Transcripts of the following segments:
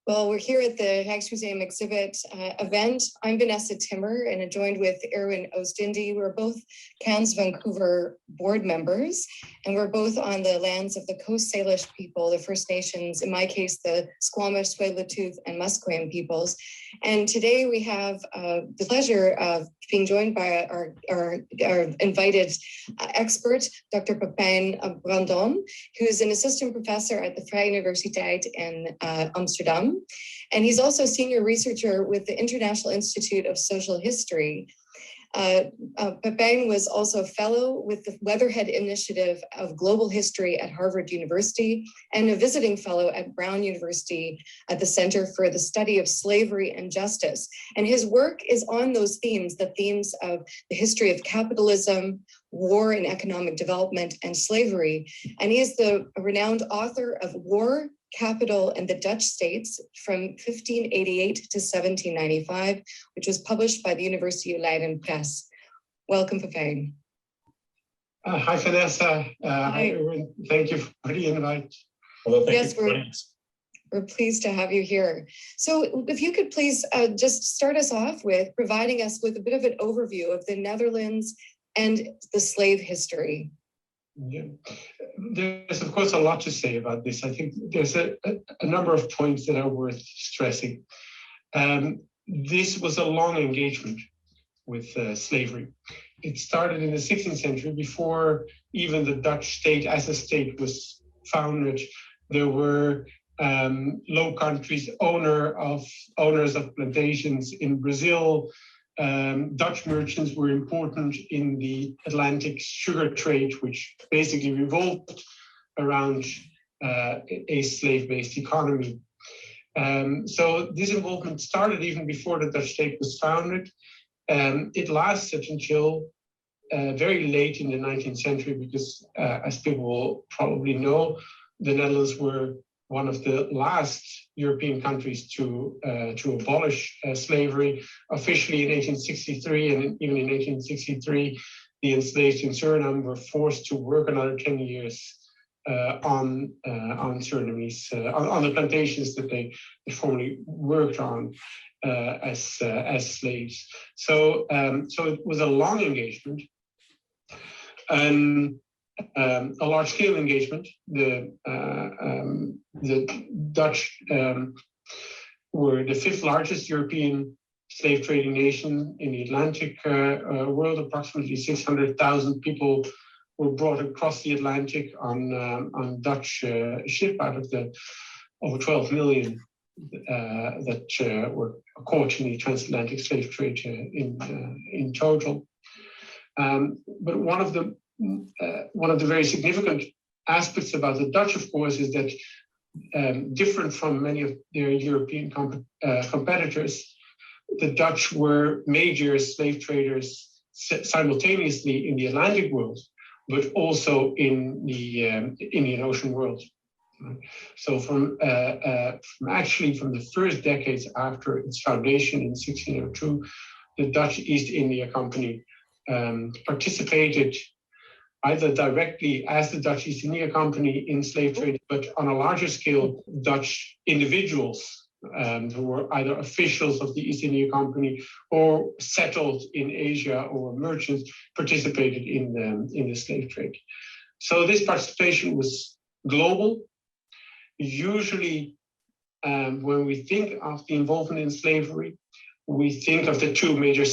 Well, we're here at the Rijksmuseum exhibit event. I'm Vanessa Timmer, and I'm joined with Erwin Oostindie. We're both CAN's Vancouver board members, and we're both on the lands of the Coast Salish people, the First Nations, in my case, the Squamish, Tsleil-Waututh, and Musqueam peoples. And today we have the pleasure of being joined by our invited expert, Dr. Pepijn Brandon, who is an assistant professor at the Vrije Universiteit in Amsterdam. And he's also a senior researcher with the International Institute of Social History. Pepijn was also a fellow with the Weatherhead Initiative of Global History at Harvard University and a visiting fellow at Brown University at the Center for the Study of Slavery and Justice. And his work is on those themes, the themes of the history of capitalism, war and economic development, and slavery. And he is the renowned author of War, Capital, and the Dutch States from 1588 to 1795, which was published by the University of Leiden Press. Welcome, Pepijn. Hi, Vanessa. Hi, Erwin. Thank you for the invite. Hello, thank Yes, you. we're pleased to have you here. So if you could please just start us off with providing us with a bit of an overview of the Netherlands and the slave history. Yeah. There's, of course, a lot to say about this. I think there's a number of points that are worth stressing. This was a long engagement with slavery. It started in the 16th century before even the Dutch state as a state was founded. There were Low Countries owners of plantations in Brazil. Dutch merchants were important in the Atlantic sugar trade, which basically revolved around a slave-based economy. So this involvement started even before the Dutch state was founded. It lasted until very late in the 19th century, because as people will probably know, the Netherlands were one of the last European countries to abolish slavery. Officially in 1863, and even in 1863, the enslaved in Suriname were forced to work another 10 years on Surinamese, on the plantations that they formerly worked on as slaves. So it was a long engagement. A large-scale engagement. The Dutch were the fifth largest European slave trading nation in the Atlantic world. Approximately 600,000 people were brought across the Atlantic on Dutch ship out of the over 12 million that were caught in the transatlantic slave trade in total. But one of the very significant aspects about the Dutch, of course, is that different from many of their European competitors, the Dutch were major slave traders simultaneously in the Atlantic world, but also in the Indian Ocean world. So from the first decades after its foundation in 1602, the Dutch East India Company participated either directly as the Dutch East India Company in slave trade, but on a larger scale, Dutch individuals who were either officials of the East India Company or settled in Asia or merchants participated in the slave trade. So this participation was global. Usually, when we think of the involvement in slavery, we think of the two major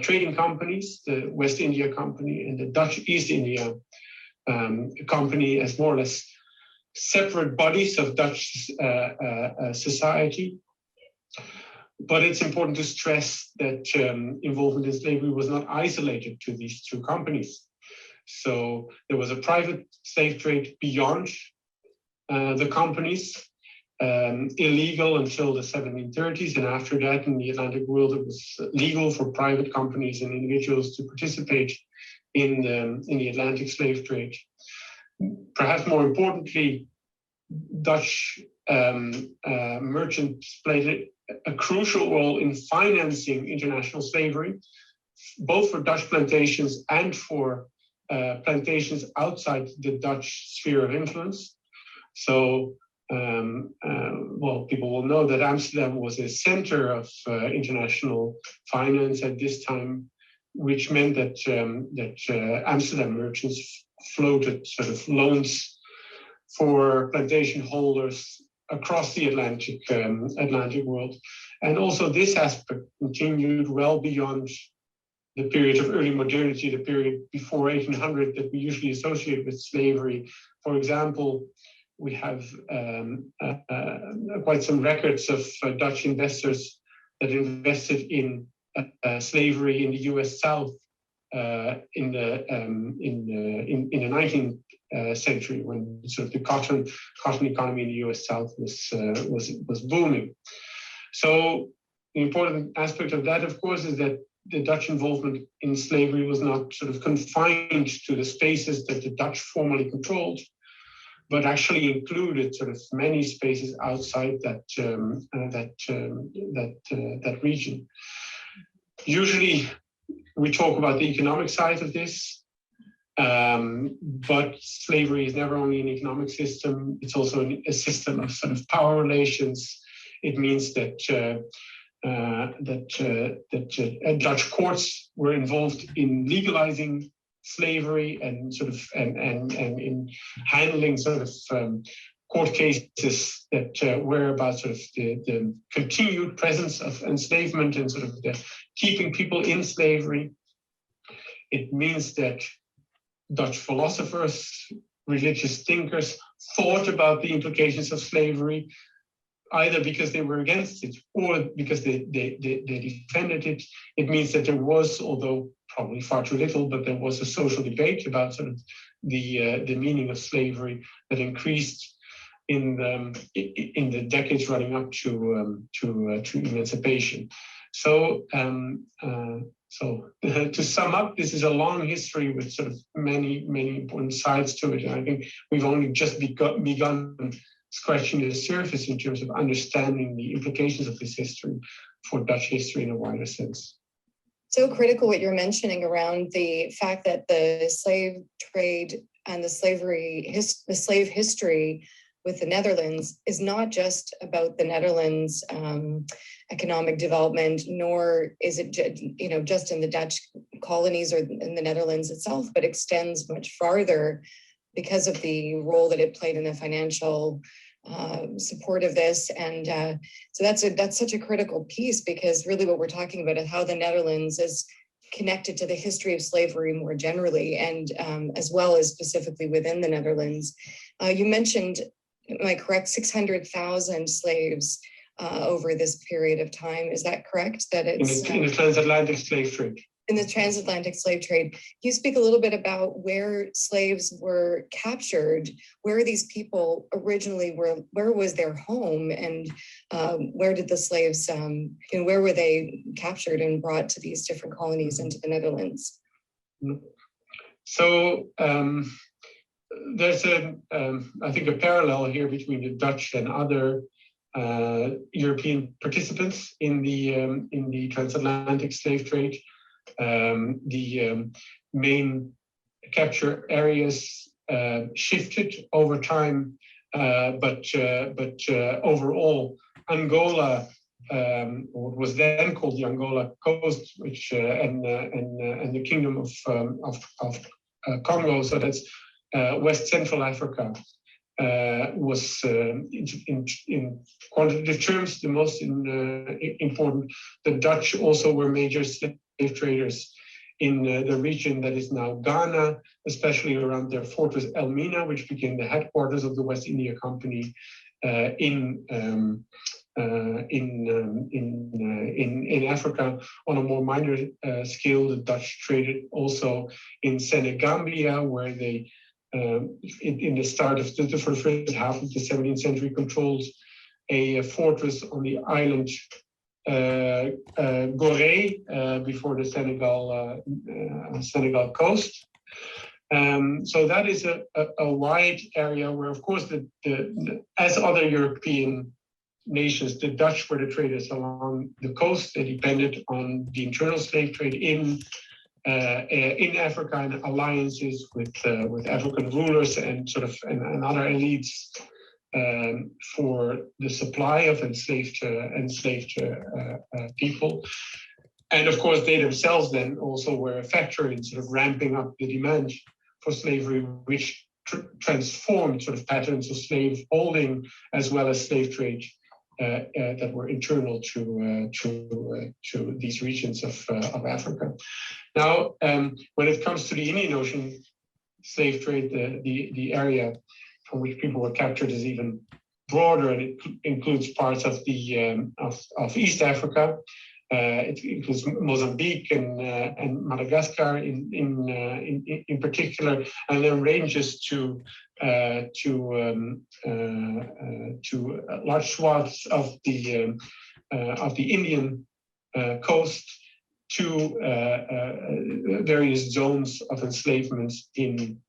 trading companies, the West India Company and the Dutch East India Company, as more or less separate bodies of Dutch society. But it's important to stress that involvement in slavery was not isolated to these two companies. So there was a private slave trade beyond the companies, illegal until the 1730s, and after that in the Atlantic world it was legal for private companies and individuals to participate in the Atlantic slave trade. Perhaps more importantly, Dutch merchants played a crucial role in financing international slavery, both for Dutch plantations and for plantations outside the Dutch sphere of influence. So well, people will know that Amsterdam was a center of international finance at this time, which meant that Amsterdam merchants floated sort of loans for plantation holders across the Atlantic world. And also this aspect continued well beyond the period of early modernity, the period before 1800 that we usually associate with slavery. For example, we have quite some records of Dutch investors that invested in slavery in the U.S. South in the 19th century, when sort of the cotton economy in the U.S. South was booming. So the important aspect of that, of course, is that the Dutch involvement in slavery was not sort of confined to the spaces that the Dutch formally controlled, but actually included sort of many spaces outside that region. Usually, we talk about the economic side of this, but slavery is never only an economic system; it's also a system of sort of power relations. It means that Dutch courts were involved in legalizing slavery and sort of and in handling sort of court cases that were about sort of the continued presence of enslavement and sort of the keeping people in slavery. It means that Dutch philosophers, religious thinkers thought about the implications of slavery, either because they were against it or because they defended it. It means that there was, although probably far too little, but there was a social debate about sort of the meaning of slavery that increased in the decades running up to emancipation. So to sum up, this is a long history with sort of many important sides to it, and I think we've only just begun scratching the surface in terms of understanding the implications of this history for Dutch history in a wider sense. So critical what you're mentioning around the fact that the slave trade and the slave history with the Netherlands is not just about the Netherlands' economic development, nor is it just in the Dutch colonies or in the Netherlands itself, but extends much farther because of the role that it played in the financial support of this. And so that's such a critical piece, because really what we're talking about is how the Netherlands is connected to the history of slavery more generally, and as well as specifically within the Netherlands. You mentioned, am I correct, 600,000 slaves over this period of time. Is that correct? That it's in the transatlantic slave trade. In the transatlantic slave trade. Can you speak a little bit about where slaves were captured, where these people originally were, where was their home, and where did the slaves, where were they captured and brought to these different colonies into the Netherlands? So there's I think a parallel here between the Dutch and other European participants in the transatlantic slave trade. The main capture areas shifted over time, but overall, Angola, what was then called the Angola Coast, which and the Kingdom of Congo, so that's West Central Africa, was in quantitative terms the most important. The Dutch also were major slave traders in the region that is now Ghana, especially around their fortress Elmina, which became the headquarters of the West India Company in Africa. On a more minor scale, the Dutch traded also in Senegambia, where they in the start of the first half of the 17th century controlled a fortress on the island Gorée before the Senegal coast. So that is a wide area where, of course, as other European nations, the Dutch were the traders along the coast. They depended on the internal slave trade in Africa and alliances with African rulers and and other elites for the supply of enslaved people. And of course, they themselves then also were a factor in sort of ramping up the demand for slavery, which transformed sort of patterns of slave holding as well as slave trade that were internal to these regions of Africa. Now, when it comes to the Indian Ocean slave trade, the area from which people were captured is even broader, and it includes parts of the of East Africa. It includes Mozambique and Madagascar in particular, and then ranges to large swaths of the Indian coast, to various zones of enslavement in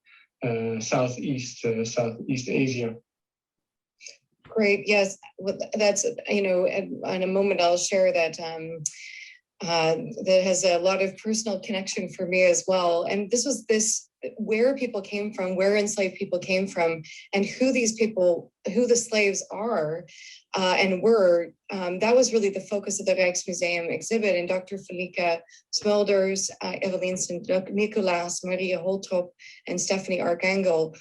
Southeast Asia. Great. Yes, that's, in a moment I'll share that that has a lot of personal connection for me as well. And this was where people came from, where enslaved people came from, and who these people, who the slaves are and were. That was really the focus of the Rijksmuseum exhibit. And Dr. Felieke Smulders, Evelien Sint-Nicolaas, Maria Holtrop, and Stephanie Archangel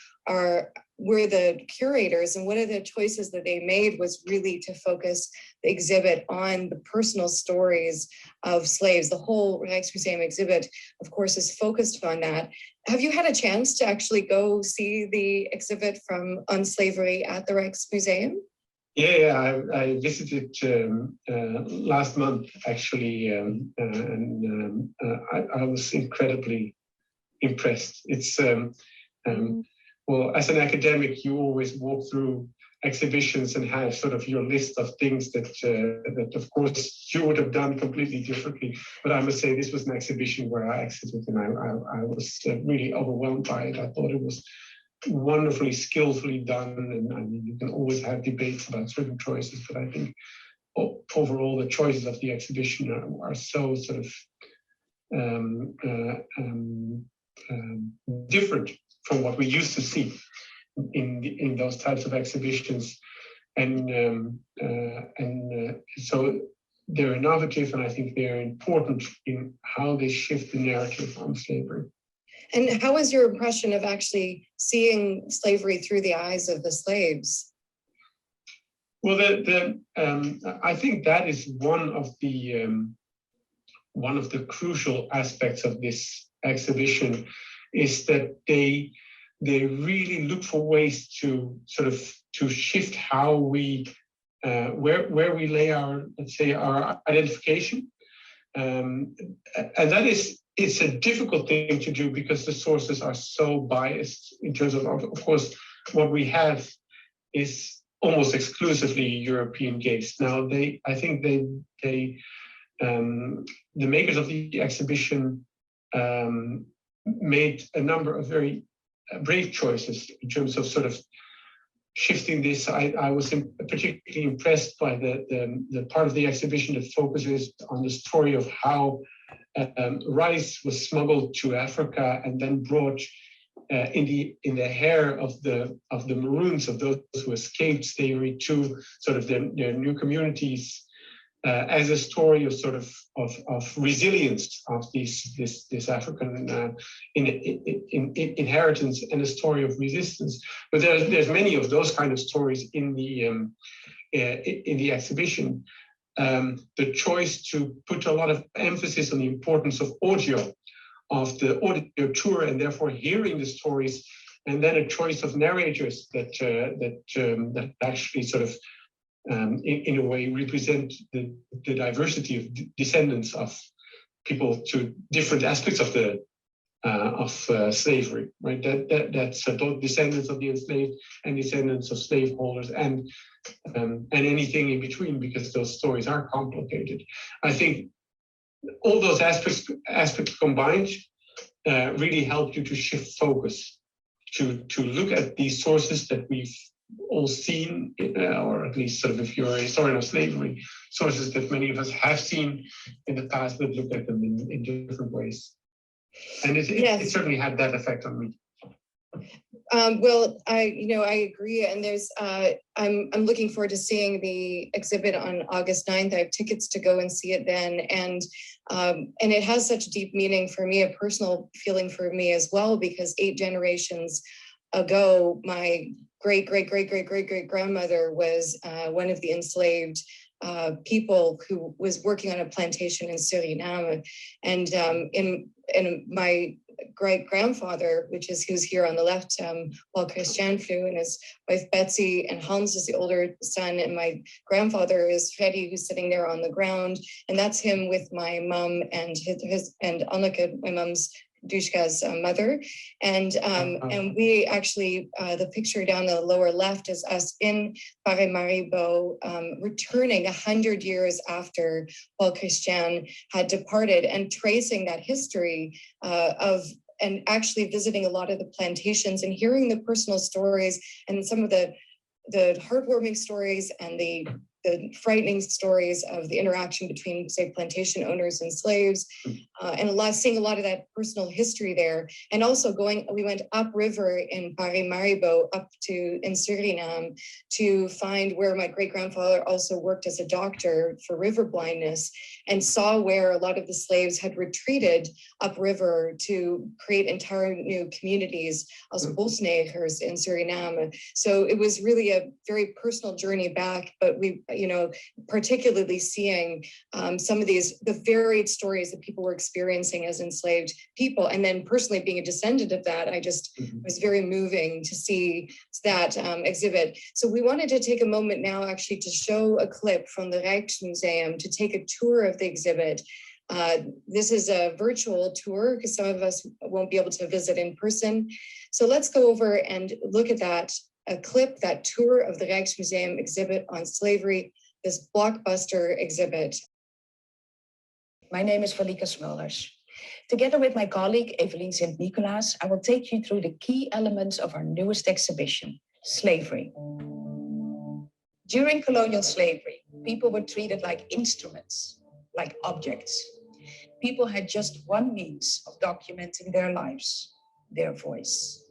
were the curators, and one of the choices that they made was really to focus the exhibit on the personal stories of slaves. The whole Rijksmuseum exhibit, of course, is focused on that. Have you had a chance to actually go see the exhibit on slavery at the Rijksmuseum? Yeah, I visited last month, actually, and I was incredibly impressed. It's well, as an academic, you always walk through exhibitions and have sort of your list of things that of course you would have done completely differently. But I must say, this was an exhibition where I exited and I was really overwhelmed by it. I thought it was wonderfully, skillfully done. And I mean, you can always have debates about certain choices, but I think overall the choices of the exhibition are so sort of different from what we used to see in those types of exhibitions, and so they're innovative, and I think they're important in how they shift the narrative on slavery. And how was your impression of actually seeing slavery through the eyes of the slaves? Well, I think that is one of the crucial aspects of this exhibition, is that they really look for ways to sort of to shift how we where we lay our, let's say, our identification, and that it's a difficult thing to do because the sources are so biased in terms of course what we have is almost exclusively European gaze. Now I think the makers of the exhibition made a number of very brave choices in terms of sort of shifting this. I was particularly impressed by the part of the exhibition that focuses on the story of how rice was smuggled to Africa and then brought in the hair of the Maroons, of those who escaped slavery, to sort of their new communities, as a story of sort of resilience of this African inheritance, and a story of resistance. But there's many of those kind of stories in the exhibition. The choice to put a lot of emphasis on the importance of audio, of the audio tour, and therefore hearing the stories, and then a choice of narrators that actually sort of in a way represent the diversity of descendants of people to different aspects of the slavery, right? That's both descendants of the enslaved and descendants of slaveholders, and anything in between, because those stories are complicated. I think all those aspects combined really help you to shift focus, to look at these sources that we've all seen, or at least sort of, if you're a historian of slavery, sources that many of us have seen in the past, but look at them in different ways. And it certainly had that effect on me. Well, I agree, and there's I'm looking forward to seeing the exhibit on August 9th. I have tickets to go and see it then, and it has such deep meaning for me, a personal feeling for me as well, because 8 generations ago, my great grandmother was one of the enslaved people who was working on a plantation in Suriname, and in my great grandfather, who's here on the left, Paul Christian Flew, and his wife Betsy, and Hans is the older son, and my grandfather is Freddie, who's sitting there on the ground, and that's him with my mom and and Anneke, my mom's Dushka's mother, and we actually the picture down the lower left is us in Paramaribo, returning 100 years after Paul Christian had departed, and tracing that history and actually visiting a lot of the plantations and hearing the personal stories and some of the heartwarming stories and the frightening stories of the interaction between, say, plantation owners and slaves, and seeing a lot of that personal history there. And also we went upriver in Paramaribo in Suriname to find where my great-grandfather also worked as a doctor for river blindness, and saw where a lot of the slaves had retreated upriver to create entire new communities as bosnegers in Suriname. So it was really a very personal journey back, but we, particularly seeing some of the varied stories that people were experiencing as enslaved people. And then personally being a descendant of that, I just was very moving to see that exhibit. So we wanted to take a moment now actually to show a clip from the Rijksmuseum, to take a tour of the exhibit. This is a virtual tour because some of us won't be able to visit in person. So let's go over and look at that tour of the Rijksmuseum exhibit on slavery, this blockbuster exhibit. My name is Valika Smulders. Together with my colleague Evelien Sint-Nicolaas, I will take you through the key elements of our newest exhibition, slavery. During colonial slavery, people were treated like instruments, like objects. People had just one means of documenting their lives, their voice.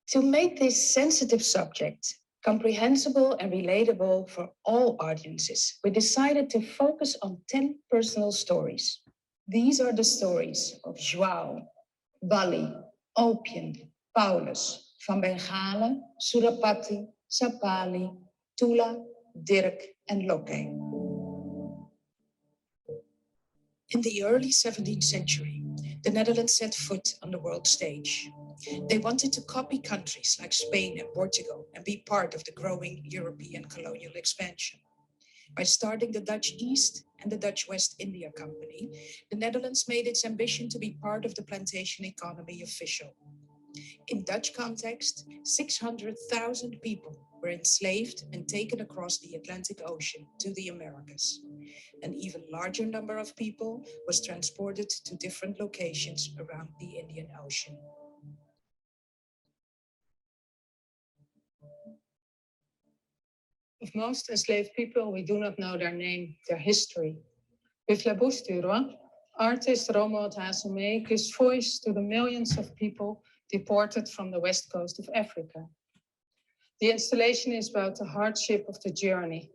To make this sensitive subject comprehensible and relatable for all audiences, we decided to focus on 10 personal stories. These are the stories of João, Bali, Opium, Paulus, Van Bengalen, Surapati, Sapali, Tula, Dirk, and Loke. In the early 17th century, the Netherlands set foot on the world stage. They wanted to copy countries like Spain and Portugal and be part of the growing European colonial expansion. By starting the Dutch East and the Dutch West India Company, the Netherlands made its ambition to be part of the plantation economy official. In Dutch context, 600,000 people were enslaved and taken across the Atlantic Ocean to the Americas. An even larger number of people was transported to different locations around the Indian Ocean. Of most enslaved people, we do not know their name, their history. With La Bouche du Roi, artist Romuald Hazelmee gives voice to the millions of people deported from the west coast of Africa. The installation is about the hardship of the journey,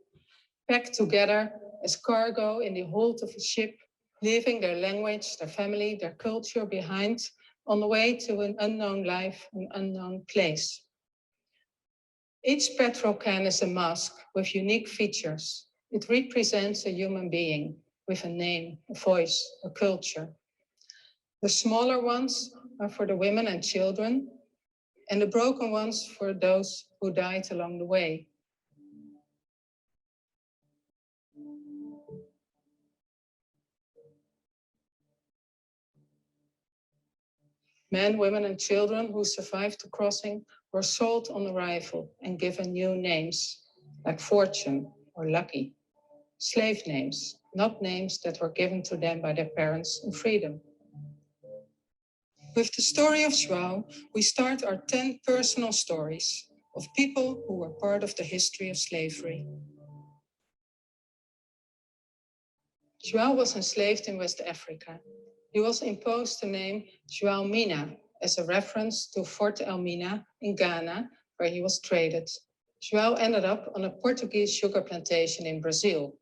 packed together as cargo in the hold of a ship, leaving their language, their family, their culture behind on the way to an unknown life, an unknown place. Each petrol can is a mask with unique features. It represents a human being with a name, a voice, a culture. The smaller ones are for the women and children, and the broken ones for those who died along the way. Men, women, and children who survived the crossing were sold on arrival and given new names, like Fortune or Lucky. Slave names, not names that were given to them by their parents in freedom. With the story of João, we start our 10 personal stories of people who were part of the history of slavery. João was enslaved in West Africa. He was imposed the name João Mina as a reference to Fort Elmina in Ghana, where he was traded. João ended up on a Portuguese sugar plantation in Brazil.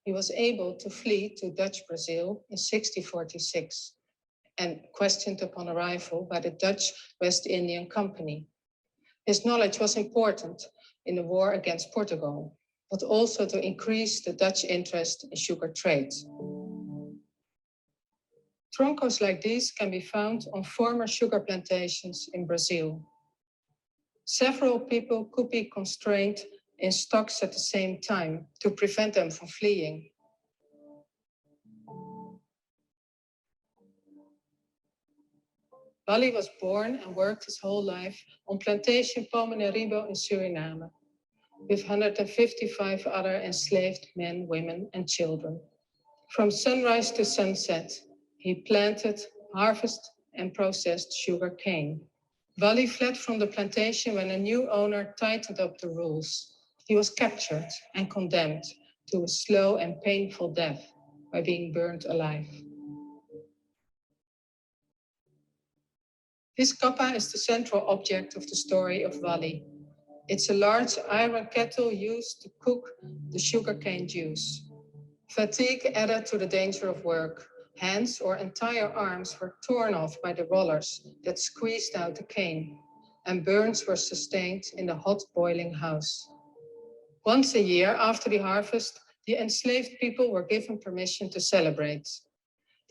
He was able to flee to Dutch Brazil in 1646 and questioned upon arrival by the Dutch West Indian Company. His knowledge was important in the war against Portugal, but also to increase the Dutch interest in sugar trade. Troncos like these can be found on former sugar plantations in Brazil. Several people could be constrained in stocks at the same time to prevent them from fleeing. Wally was born and worked his whole life on plantation Palmaneribo in Suriname, with 155 other enslaved men, women, and children. From sunrise to sunset, he planted, harvested, and processed sugar cane. Wally fled from the plantation when a new owner tightened up the rules. He was captured and condemned to a slow and painful death by being burned alive. This kappa is the central object of the story of Wally. It's a large iron kettle used to cook the sugarcane juice. Fatigue added to the danger of work. Hands or entire arms were torn off by the rollers that squeezed out the cane, and burns were sustained in the hot boiling house. Once a year after the harvest, the enslaved people were given permission to celebrate.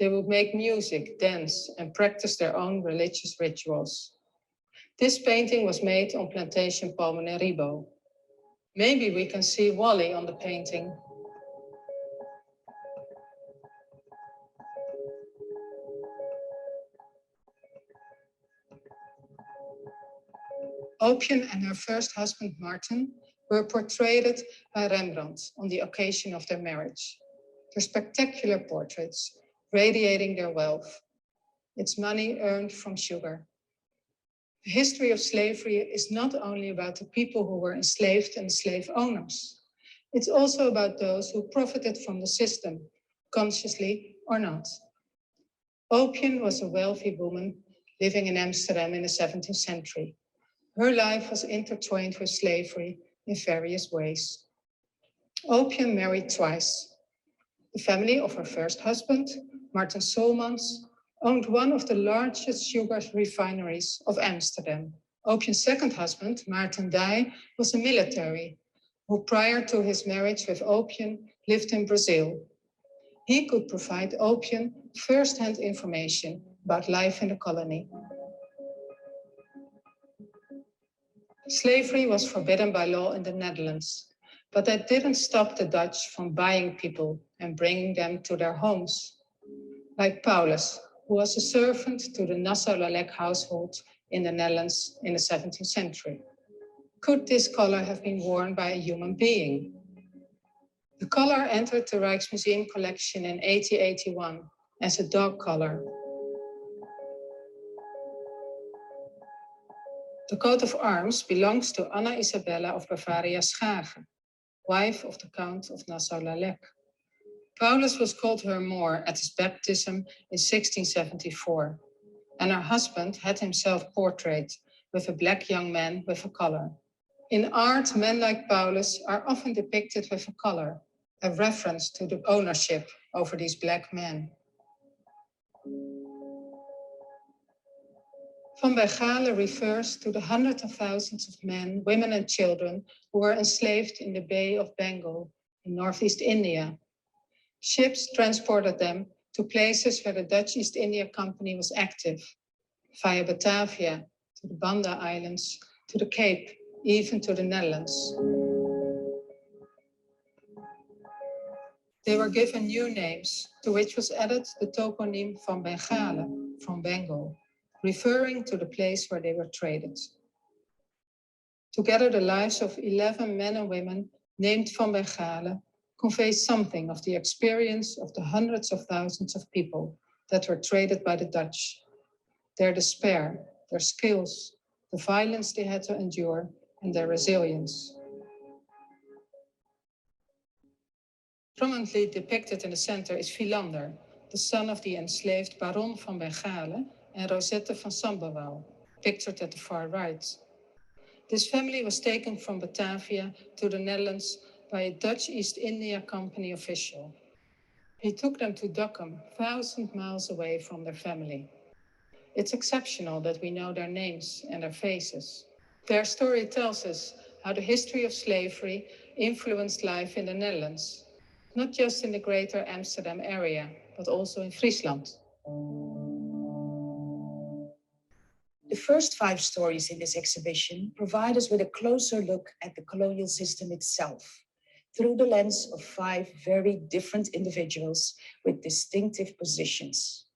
They would make music, dance, and practice their own religious rituals. This painting was made on plantation Palmaneribo. Maybe we can see Wally on the painting. Opium and her first husband, Martin, were portrayed by Rembrandt on the occasion of their marriage. They're spectacular portraits, radiating their wealth. It's money earned from sugar. The history of slavery is not only about the people who were enslaved and slave owners. It's also about those who profited from the system, consciously or not. Opium was a wealthy woman living in Amsterdam in the 17th century. Her life was intertwined with slavery in various ways. Opium married twice. The family of her first husband, Martin Solmans, owned one of the largest sugar refineries of Amsterdam. Opium's second husband, Maarten Dij, was a military who, prior to his marriage with Opium, lived in Brazil. He could provide Opium first-hand information about life in the colony. Slavery was forbidden by law in the Netherlands, but that didn't stop the Dutch from buying people and bringing them to their homes. Like Paulus, who was a servant to the Nassau-Lalek household in the Netherlands in the 17th century. Could this collar have been worn by a human being? The collar entered the Rijksmuseum collection in 1881 as a dog collar. The coat of arms belongs to Anna Isabella of Bavaria-Schagen, wife of the Count of Nassau-Lalek. Paulus was called her Moor at his baptism in 1674, and her husband had himself portrayed with a black young man with a collar. In art, men like Paulus are often depicted with a collar, a reference to the ownership over these black men. Van Bergale refers to the hundreds of thousands of men, women, and children who were enslaved in the Bay of Bengal in northeast India. Ships transported them to places where the Dutch East India Company was active, via Batavia, to the Banda Islands, to the Cape, even to the Netherlands. They were given new names, to which was added the toponym Van Bengale, from Bengal, referring to the place where they were traded. Together, the lives of 11 men and women named Van Bengale conveys something of the experience of the hundreds of thousands of people that were traded by the Dutch. their despair, their skills, the violence they had to endure, and their resilience. Prominently depicted in the center is Philander, the son of the enslaved Baron van Bengalen and Rosette van Sambawel, pictured at the far right. This family was taken from Batavia to the Netherlands by a Dutch East India Company official. He took them to Dokkum, 1,000 miles away from their family. It's exceptional that we know their names and their faces. Their story tells us how the history of slavery influenced life in the Netherlands, not just in the greater Amsterdam area, but also in Friesland. The first 5 stories in this exhibition provide us with a closer look at the colonial system itself, through the lens of 5 very different individuals with distinctive positions.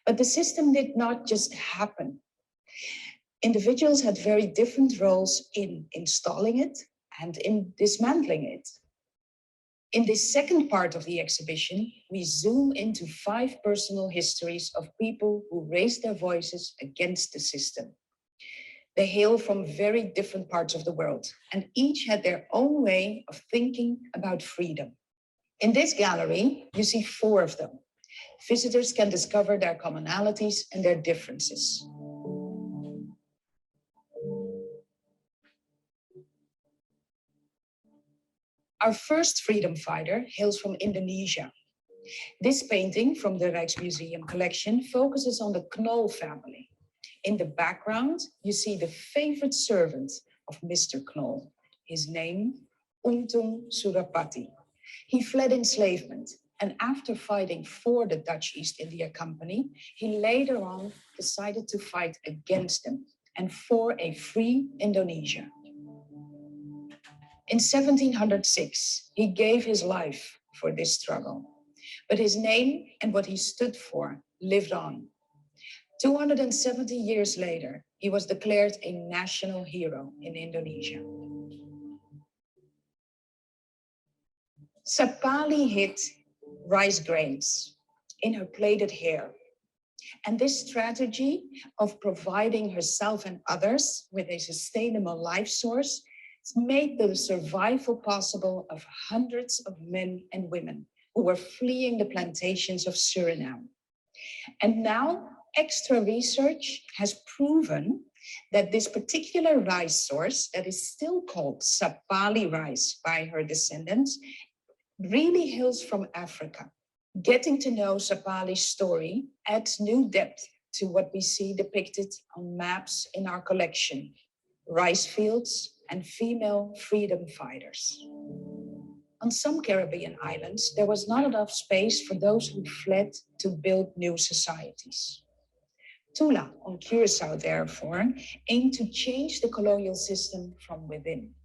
But the system did not just happen. Individuals had very different roles in installing it and in dismantling it. In this second part of the exhibition, we zoom into 5 personal histories of people who raised their voices against the system. They hail from very different parts of the world, and each had their own way of thinking about freedom. In this gallery, you see 4 of them. Visitors can discover their commonalities and their differences. Our first freedom fighter hails from Indonesia. This painting from the Rijksmuseum collection focuses on the Knol family. In the background, you see the favorite servant of Mr. Knol. His name, Untung Surapati. He fled enslavement, and after fighting for the Dutch East India Company, he later on decided to fight against them and for a free Indonesia. In 1706, he gave his life for this struggle, but his name and what he stood for lived on. 270 years later, he was declared a national hero in Indonesia. Sapali hid rice grains in her plaited hair. And this strategy of providing herself and others with a sustainable life source made the survival possible of hundreds of men and women who were fleeing the plantations of Suriname. And now extra research has proven that this particular rice source that is still called Sapali rice by her descendants really hails from Africa. Getting to know Sapali's story adds new depth to what we see depicted on maps in our collection: rice fields and female freedom fighters. On some Caribbean islands, there was not enough space for those who fled to build new societies. Tula on Curacao, therefore, aimed to change the colonial system from within.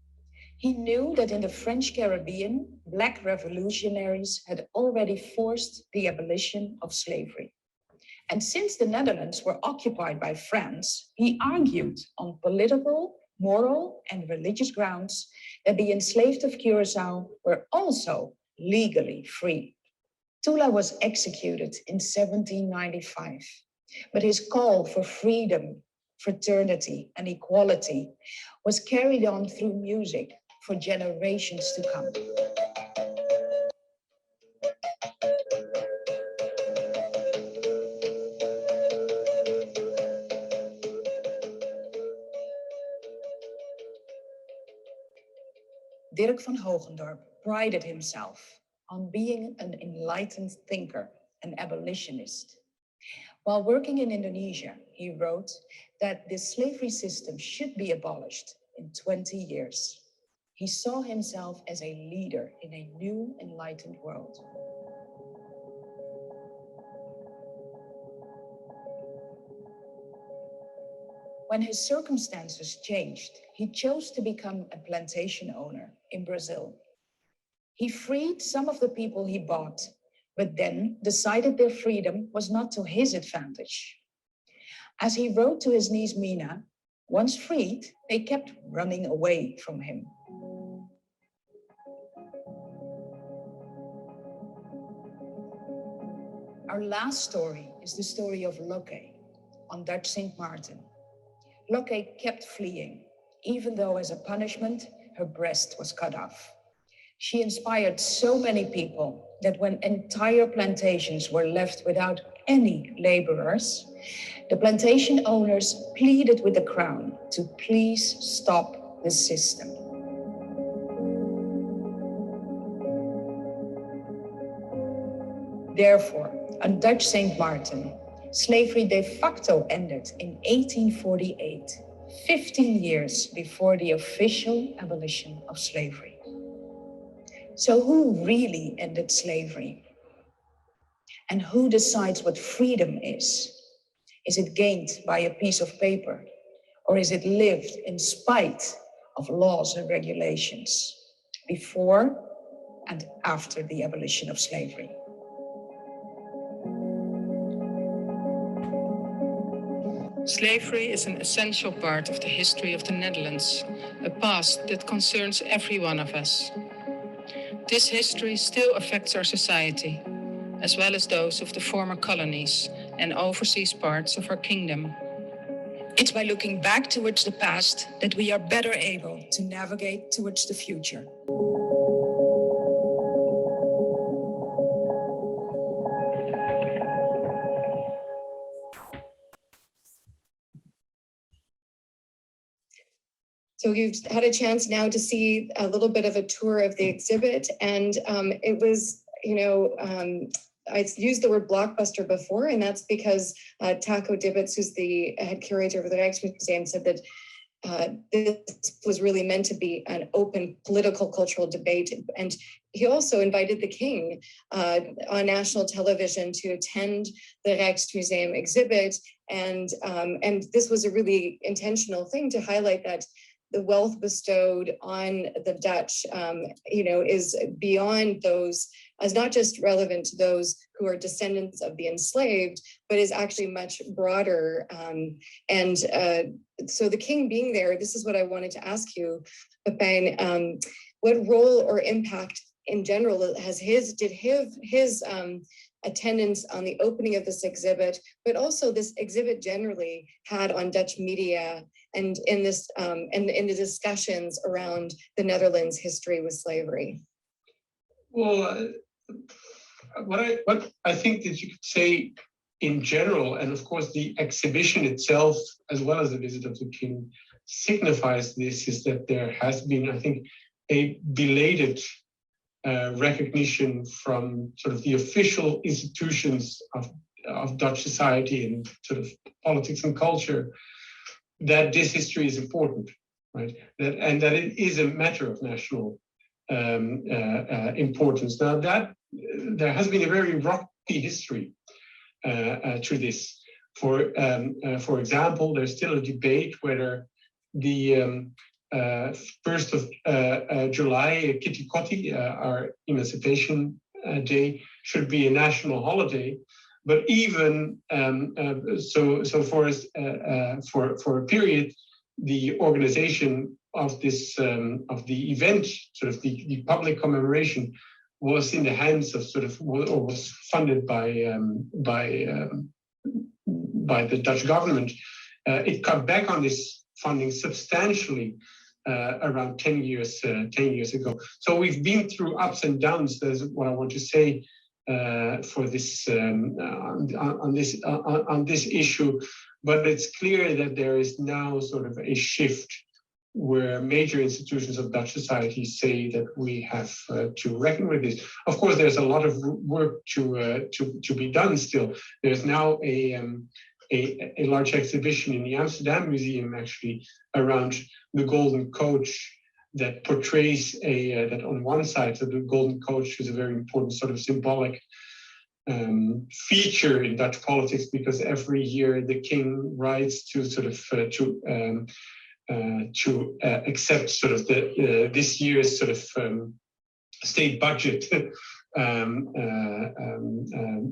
He knew that in the French Caribbean, Black revolutionaries had already forced the abolition of slavery. And since the Netherlands were occupied by France, he argued on political, moral, and religious grounds that the enslaved of Curacao were also legally free. Tula was executed in 1795, but his call for freedom, fraternity, and equality was carried on through music for generations to come. Dirk van Hogendorp prided himself on being an enlightened thinker, an abolitionist. While working in Indonesia, he wrote that the slavery system should be abolished in 20 years. He saw himself as a leader in a new enlightened world. When his circumstances changed, he chose to become a plantation owner in Brazil. He freed some of the people he bought, but then decided their freedom was not to his advantage. As he wrote to his niece Mina, once freed, they kept running away from him. Our last story is the story of Loke, on Dutch St. Martin. Locke kept fleeing, even though as a punishment, her breast was cut off. She inspired so many people that when entire plantations were left without any laborers, the plantation owners pleaded with the crown to please stop the system. Therefore, on Dutch St. Martin, slavery de facto ended in 1848, 15 years before the official abolition of slavery. So who really ended slavery? And who decides what freedom is? Is it gained by a piece of paper? Or is it lived in spite of laws and regulations before and after the abolition of slavery? Slavery is an essential part of the history of the Netherlands, a past that concerns every one of us. This history still affects our society, as well as those of the former colonies and overseas parts of our kingdom. It's by looking back towards the past that we are better able to navigate towards the future. So you've had a chance now to see a little bit of a tour of the exhibit, and it was, I used the word blockbuster before, and that's because Taco Dibbets, who's the head curator of the Rijksmuseum, said that this was really meant to be an open political cultural debate. And he also invited the king on national television to attend the Rijksmuseum exhibit. And this was a really intentional thing to highlight that the wealth bestowed on the Dutch, is beyond those, is not just relevant to those who are descendants of the enslaved, but is actually much broader. So the king being there, this is what I wanted to ask you, Pepijn, what role or impact in general did his attendance on the opening of this exhibit, but also this exhibit generally had on Dutch media and in this and in the discussions around the Netherlands' history with slavery? Well, what I think that you could say in general, and of course the exhibition itself, as well as the visit of the king, signifies this, is that there has been, I think, a belated recognition from sort of the official institutions of Dutch society and sort of politics and culture that this history is important, right? And that it is a matter of national importance. Now that there has been a very rocky history to this. For example, there's still a debate whether the 1st of July, Kitty Kotti, our Emancipation Day, should be a national holiday. But even so for a period, the organization of this of the event, sort of the public commemoration, was in the hands of or was funded by the Dutch government. It cut back on this funding substantially around 10 years ago. So we've been through ups and downs. That's what I want to say for this on this issue. But it's clear that there is now sort of a shift where major institutions of Dutch society say that we have to reckon with this. Of course, there's a lot of work to be done still. There's now a large exhibition in the Amsterdam Museum, actually, around the Golden Coach, that portrays that on one side, so the Golden Coach is a very important sort of symbolic feature in Dutch politics, because every year the king rides to sort of accept sort of this year's sort of state budget,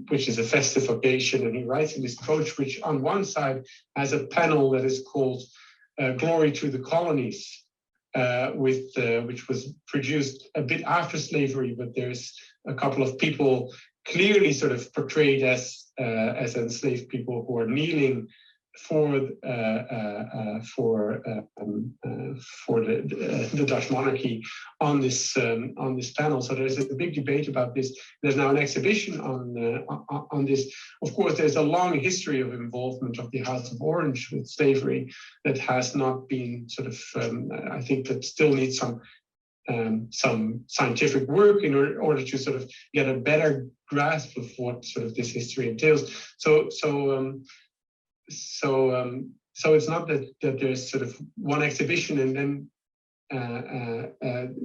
which is a festive occasion, and he rides in this coach, which on one side has a panel that is called "Glory to the Colonies," which was produced a bit after slavery, but there's a couple of people clearly sort of portrayed as enslaved people who are kneeling the Dutch monarchy on this panel. So there's a big debate about this. There's now an exhibition on this. Of course, there's a long history of involvement of the House of Orange with slavery that has not been sort of. I think that still needs some scientific work in order to sort of get a better grasp of what sort of this history entails. So it's not that there's sort of one exhibition and then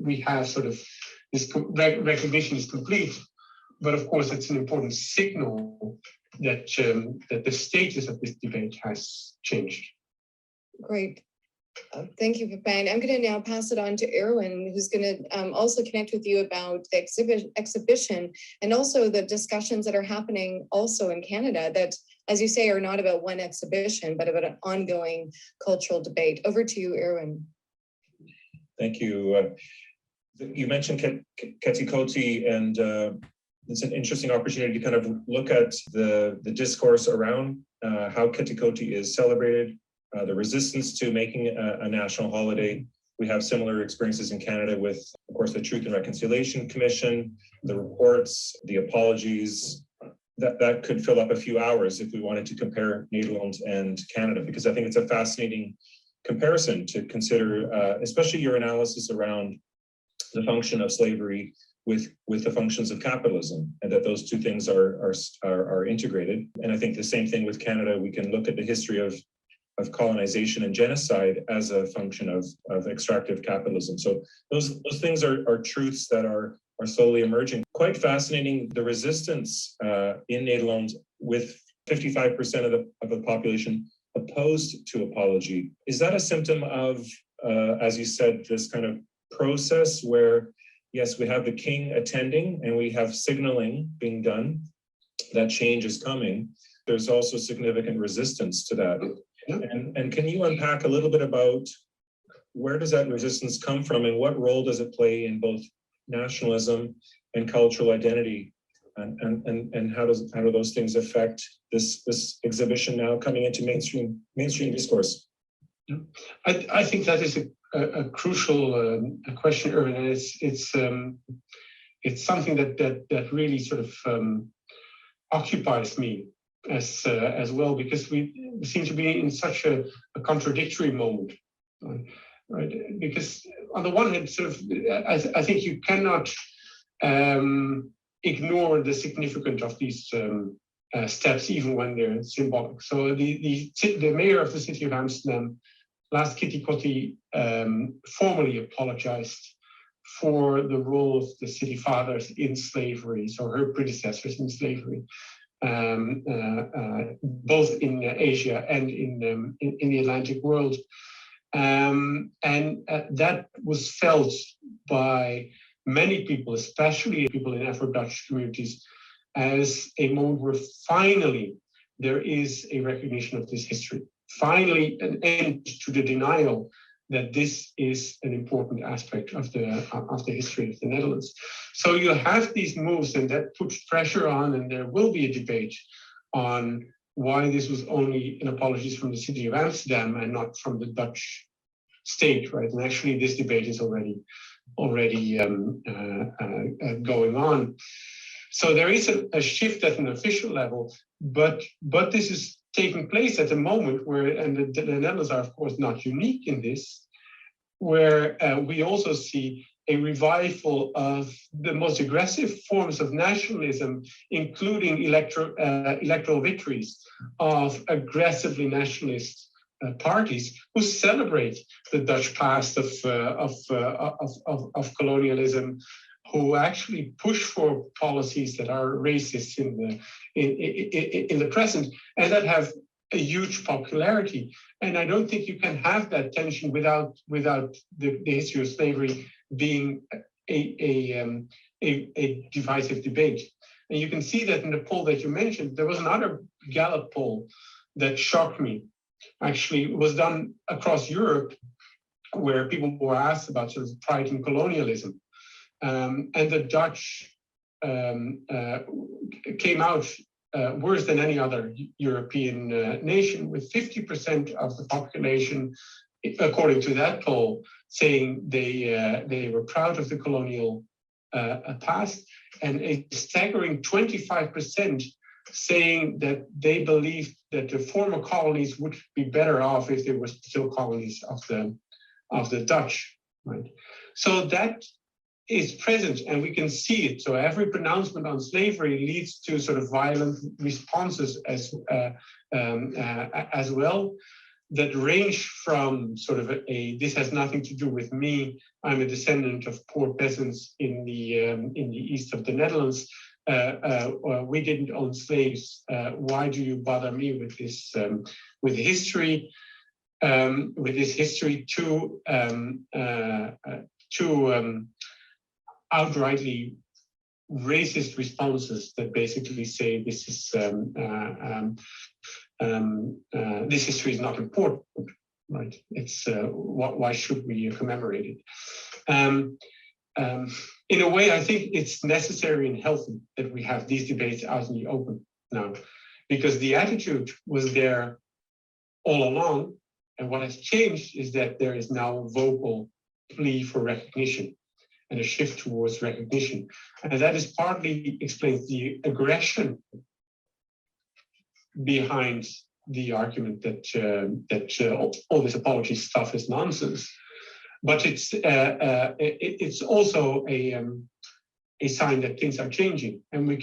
we have sort of this recognition is complete, but of course it's an important signal that that the status of this debate has changed. Great. Thank you, Pepijn. I'm going to now pass it on to Erwin, who's going to also connect with you about the exhibition and also the discussions that are happening also in Canada that, as you say, are not about one exhibition, but about an ongoing cultural debate. Over to you, Erwin. Thank you. You mentioned Ketikoti, and it's an interesting opportunity to kind of look at the discourse around how Ketikoti is celebrated, the resistance to making a national holiday. We have similar experiences in Canada with, of course, the Truth and Reconciliation Commission, the reports, the apologies. That could fill up a few hours if we wanted to compare Nederland and Canada, because I think it's a fascinating comparison to consider, especially your analysis around the function of slavery with the functions of capitalism, and that those two things are integrated. And I think the same thing with Canada. We can look at the history of colonization and genocide as a function of extractive capitalism. So those things are truths that are slowly emerging. Quite fascinating, the resistance in Nederland with 55% of the population opposed to apology. Is that a symptom of, as you said, this kind of process where, yes, we have the king attending and we have signaling being done that change is coming. There's also significant resistance to that. And can you unpack a little bit about where does that resistance come from and what role does it play in both nationalism and cultural identity? And how do those things affect this exhibition now coming into mainstream discourse? I think that is a crucial question, Erwin, and it's something that really sort of occupies me as well, because we seem to be in such a contradictory mode, right? Because on the one hand, sort of, I think you cannot ignore the significance of these steps, even when they're symbolic. So the mayor of the city of Amsterdam, last Ketikoti, formally apologized for the role of the city fathers in slavery, so her predecessors in slavery, both in Asia and in the Atlantic world. And that was felt by many people, especially people in Afro-Dutch communities, as a moment where finally there is a recognition of this history. Finally, an end to the denial that this is an important aspect of the history of the Netherlands. So you have these moves, and that puts pressure on, and there will be a debate on why this was only an apology from the city of Amsterdam and not from the Dutch state, right? And actually, this debate is already going on. So there is a shift at an official level, but this is taking place at a moment where, and the Netherlands are of course not unique in this, where we also see a revival of the most aggressive forms of nationalism, including electoral victories of aggressively nationalist parties who celebrate the Dutch past of colonialism, who actually push for policies that are racist in the present, and that have a huge popularity. And I don't think you can have that tension without the history of slavery being a divisive debate. And you can see that in the poll that you mentioned. There was another Gallup poll that shocked me. Actually, it was done across Europe, where people were asked about sort of pride in colonialism. And the Dutch came out worse than any other European nation, with 50% of the population, according to that poll, saying they were proud of the colonial past, and a staggering 25% saying that they believed that the former colonies would be better off if they were still colonies of the Dutch, right? So that is present, and we can see it. So every pronouncement on slavery leads to sort of violent responses as well, that range from sort of this has nothing to do with me, I'm a descendant of poor peasants in the east of the Netherlands, we didn't own slaves, why do you bother me with this history, to outrightly racist responses that basically say this is this history is not important, right? It's why should we commemorate it? In a way, I think it's necessary and healthy that we have these debates out in the open now, because the attitude was there all along, and what has changed is that there is now a vocal plea for recognition and a shift towards recognition, and that is partly explains the aggression behind the argument that all this apology stuff is nonsense. But it's also a sign that things are changing, and you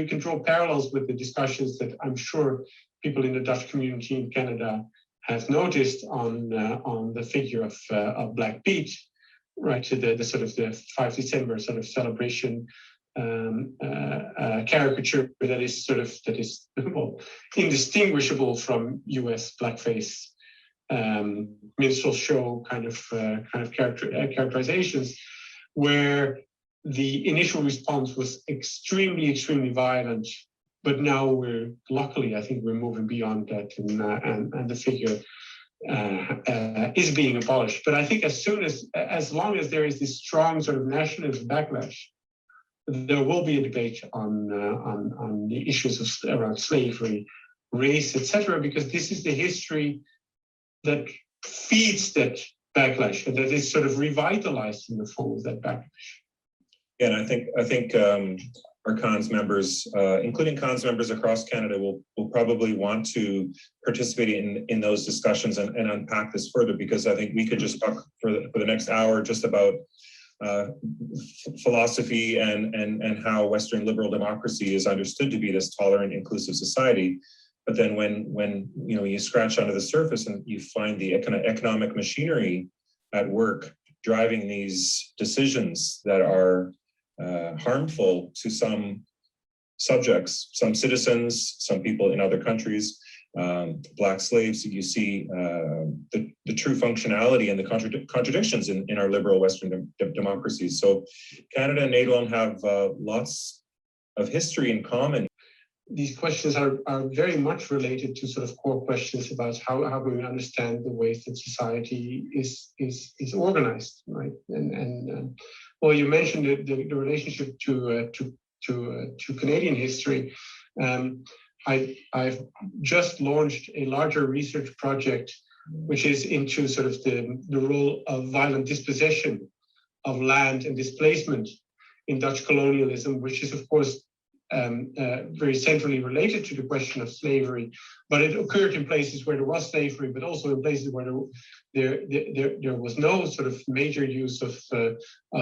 can draw parallels with the discussions that I'm sure people in the Dutch community in Canada have noticed on the figure of Black Pete, right? To the sort of the 5 December sort of celebration caricature that is well, indistinguishable from U.S. blackface minstrel show kind of characterizations, where the initial response was extremely violent, but now luckily I think we're moving beyond that, and the figure is being abolished. But I think as long as there is this strong sort of nationalist backlash, there will be a debate on the issues around slavery, race, etc., because this is the history that feeds that backlash, and that is sort of revitalized in the form of that backlash. Yeah, and I think our cons members, including cons members across Canada, will probably want to participate in those discussions and unpack this further, because I think we could just talk for the next hour just about philosophy and how Western liberal democracy is understood to be this tolerant, inclusive society. But then when you scratch under the surface and you find the economic machinery at work driving these decisions that are harmful to some subjects, some citizens, some people in other countries, Black slaves, you see the true functionality and the contradictions in our liberal Western democracies. So Canada and Nederland have lots of history in common. These questions are very much related to sort of core questions about how we understand the ways that society is organized, right? And well, you mentioned the relationship to Canadian history. I've just launched a larger research project, which is into sort of the role of violent dispossession of land and displacement in Dutch colonialism, which is of course very centrally related to the question of slavery, but it occurred in places where there was slavery, but also in places where there was no sort of major use of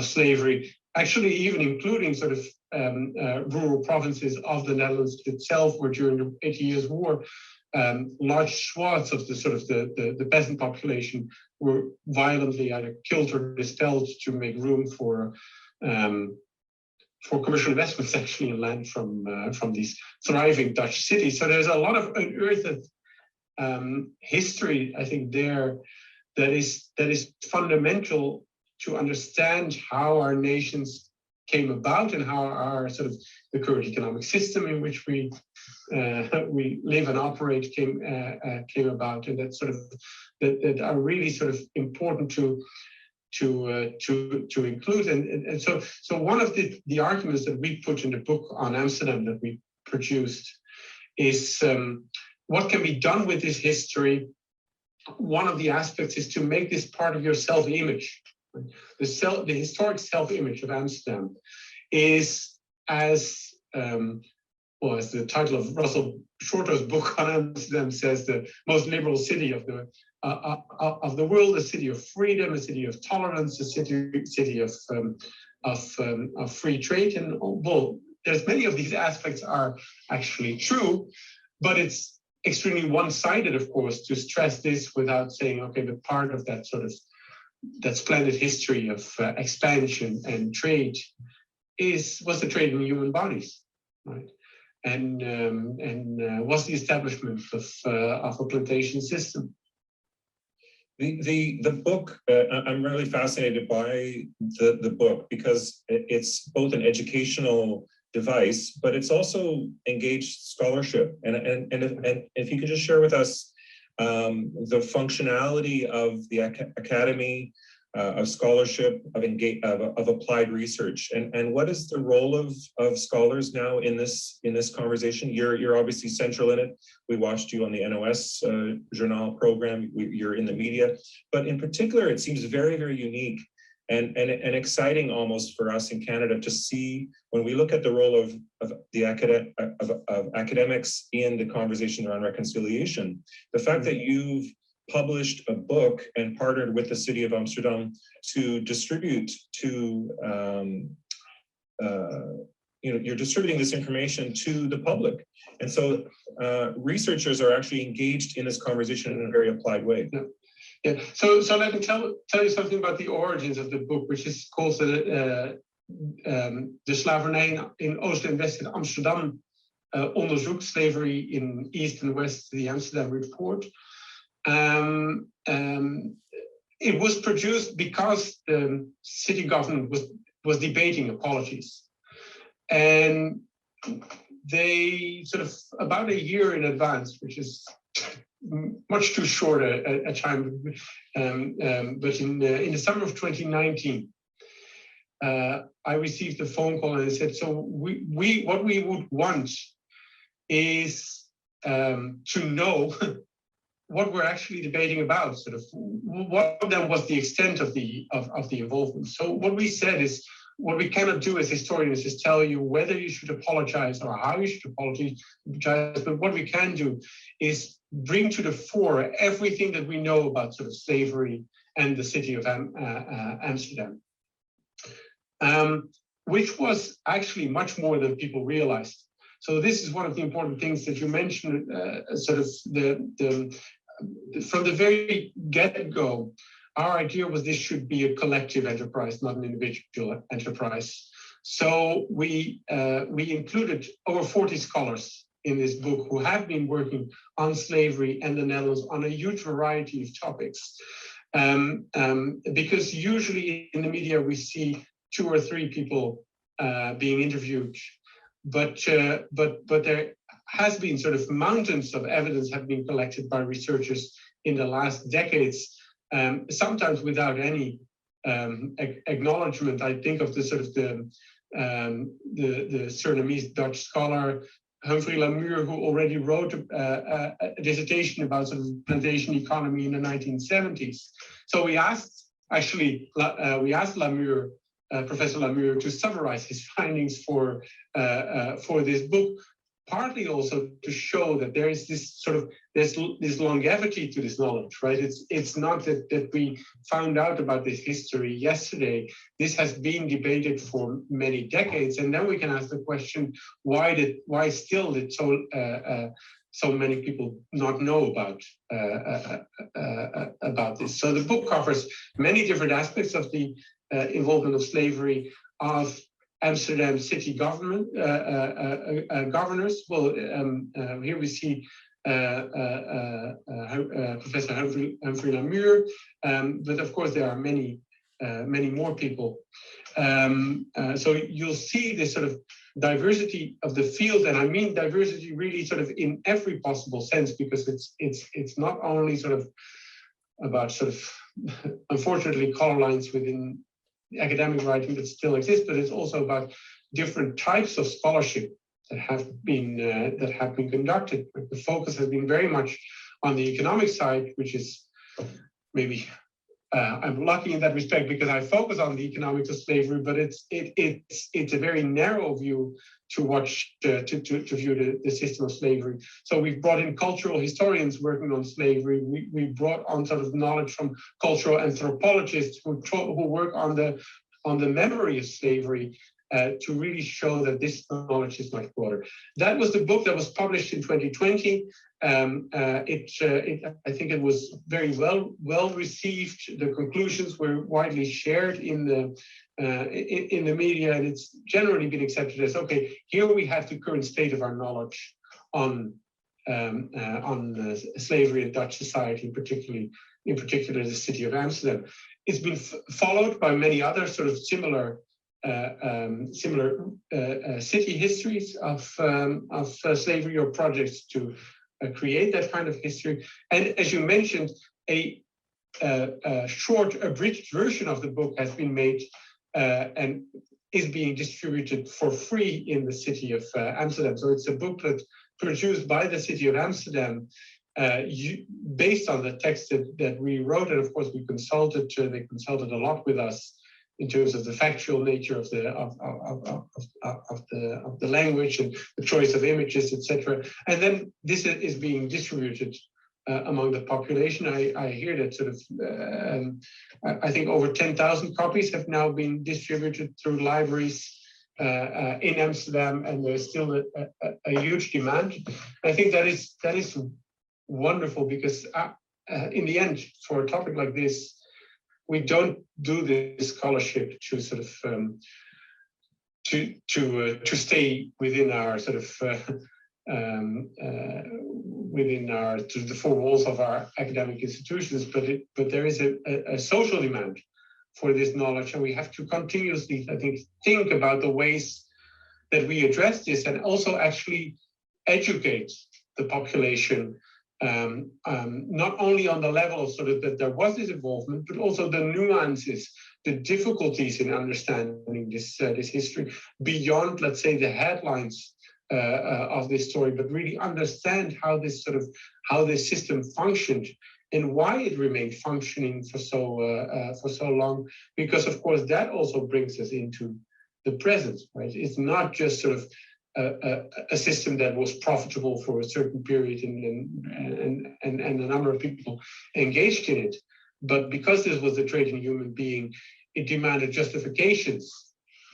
slavery, actually even including sort of rural provinces of the Netherlands itself, where during the 80 Years' War, large swaths of the peasant population were violently either killed or dispelled to make room for commercial investments actually in land from these thriving Dutch cities. So there's a lot of unearthed history, I think, there that is fundamental to understand how our nations came about and how our sort of the current economic system in which we live and operate came about, and that are really sort of important to include. And so one of the arguments that we put in the book on Amsterdam that we produced is what can be done with this history. One of the aspects is to make this part of your self-image. The historic self-image of Amsterdam is as as the title of Russell Shorter's book on Amsterdam says, the most liberal city of the world, a city of freedom, a city of tolerance, a city of free trade. And well, there's many of these aspects are actually true, but it's extremely one-sided, of course, to stress this without saying, okay, but part of that sort of that splendid history of expansion and trade was the trade in human bodies, right? And was the establishment of a plantation system. The book, I'm really fascinated by the book because it's both an educational device, but it's also engaged scholarship. And if you could just share with us the functionality of the academy, of scholarship, of applied research, and what is the role of scholars now in this conversation? You're obviously central in it. We watched you on the NOS Journal program. You're in the media, but in particular, it seems very, very unique and exciting almost for us in Canada to see when we look at the role of academics in the conversation around reconciliation. The fact that you've published a book and partnered with the city of Amsterdam to distribute to, you're distributing this information to the public. And so researchers are actually engaged in this conversation in a very applied way. Yeah. So let me tell you something about the origins of the book, which is called the Slavernij in Oost en West in Amsterdam onderzoek, slavery in East and West, the Amsterdam report. It was produced because the city government was debating apologies, and they sort of about a year in advance, which is much too short a time, but in the summer of 2019, I received a phone call and I said, so what we would want is to know what we're actually debating about, sort of what then was the extent of the involvement. So what we said is, what we cannot do as historians is tell you whether you should apologize or how you should apologize, but what we can do is bring to the fore everything that we know about sort of slavery and the city of Amsterdam, which was actually much more than people realized. So this is one of the important things that you mentioned, sort of from the very get-go, our idea was this should be a collective enterprise, not an individual enterprise. So we included over 40 scholars in this book who have been working on slavery and the Netherlands on a huge variety of topics. Because usually in the media we see 2 or 3 people being interviewed, but there has been sort of mountains of evidence have been collected by researchers in the last decades, sometimes without any acknowledgement. I think of the sort of the Surinamese Dutch scholar Humphrey Lamure, who already wrote a dissertation about sort of plantation economy in the 1970s. So we asked Lamure, Professor Lamure, to summarize his findings for this book, partly also to show that there is this sort of this longevity to this knowledge, right? It's not that we found out about this history yesterday. This has been debated for many decades, and then we can ask the question: why still did so many people not know about this? So the book covers many different aspects of the involvement of slavery, of Amsterdam city government governors. Well, here we see Professor Humphrey Lamure, but of course there are many more people. So you'll see this sort of diversity of the field, and I mean diversity really sort of in every possible sense, because it's not only sort of about sort of unfortunately color lines within academic writing that still exists, but it's also about different types of scholarship have been conducted. The focus has been very much on the economic side, which is maybe I'm lucky in that respect because I focus on the economics of slavery, but it's a very narrow view to watch to view the system of slavery. So we've brought in cultural historians working on slavery. We brought on sort of knowledge from cultural anthropologists who work on the memory of slavery to really show that this knowledge is much broader. That was the book that was published in 2020. I think it was very well received. The conclusions were widely shared in the media, and it's generally been accepted as, okay, here we have the current state of our knowledge on slavery in Dutch society, in particular the city of Amsterdam. It's been followed by many other sort of similar city histories of slavery or projects to create that kind of history. And as you mentioned, a short abridged version of the book has been made and is being distributed for free in the city of Amsterdam. So it's a booklet produced by the city of Amsterdam based on the text that we wrote. And of course, they consulted a lot with us in terms of the factual nature of the language and the choice of images, etc. And then this is being distributed among the population. I hear that sort of, I think over 10,000 copies have now been distributed through libraries in Amsterdam, and there's still a huge demand. I think that is wonderful because in the end, for a topic like this, we don't do this scholarship to sort of to stay within our sort of within our to the four walls of our academic institutions, but there is a social demand for this knowledge, and we have to continuously, I think about the ways that we address this, and also actually educate the population. Not only on the level of sort of that there was this involvement, but also the nuances, the difficulties in understanding this history beyond, let's say, the headlines of this story, but really understand how this system functioned and why it remained functioning for so long. Because of course that also brings us into the present, right? It's not just sort of a system that was profitable for a certain period and a number of people engaged in it. But because this was a trade in human being, it demanded justifications,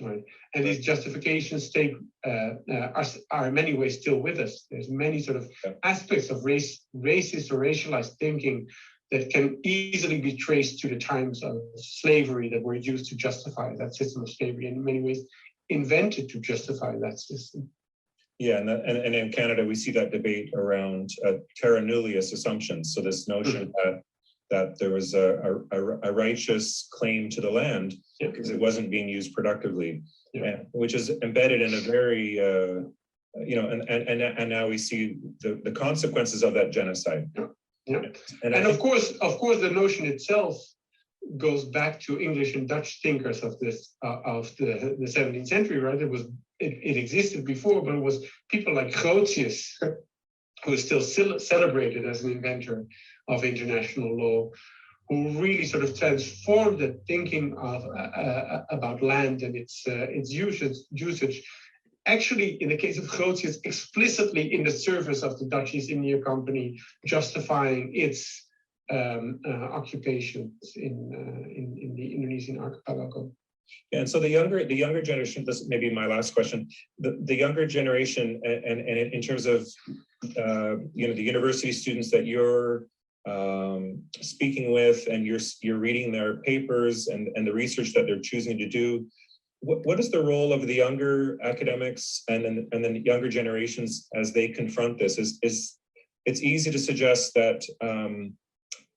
right? And these justifications are in many ways still with us. There's many sort of aspects of racist or racialized thinking that can easily be traced to the times of slavery that were used to justify that system of slavery, in many ways invented to justify that system. Yeah, and in Canada, we see that debate around terra nullius assumptions. So this notion that there was a righteous claim to the land because it wasn't being used productively, which is embedded in a very, and now we see the consequences of that genocide. And of course, the notion itself goes back to English and Dutch thinkers of the 17th century, right? It existed before, but it was people like Grotius, who is still celebrated as an inventor of international law, who really sort of transformed the thinking about land and its usage. Actually, in the case of Grotius, explicitly in the service of the Dutch East India Company, justifying its occupations in the Indonesian archipelago. And so the younger generation, this may be my last question, the younger generation, and in terms of the university students that you're speaking with, and you're reading their papers and the research that they're choosing to do, what is the role of the younger academics and then the younger generations as they confront this? It's easy to suggest that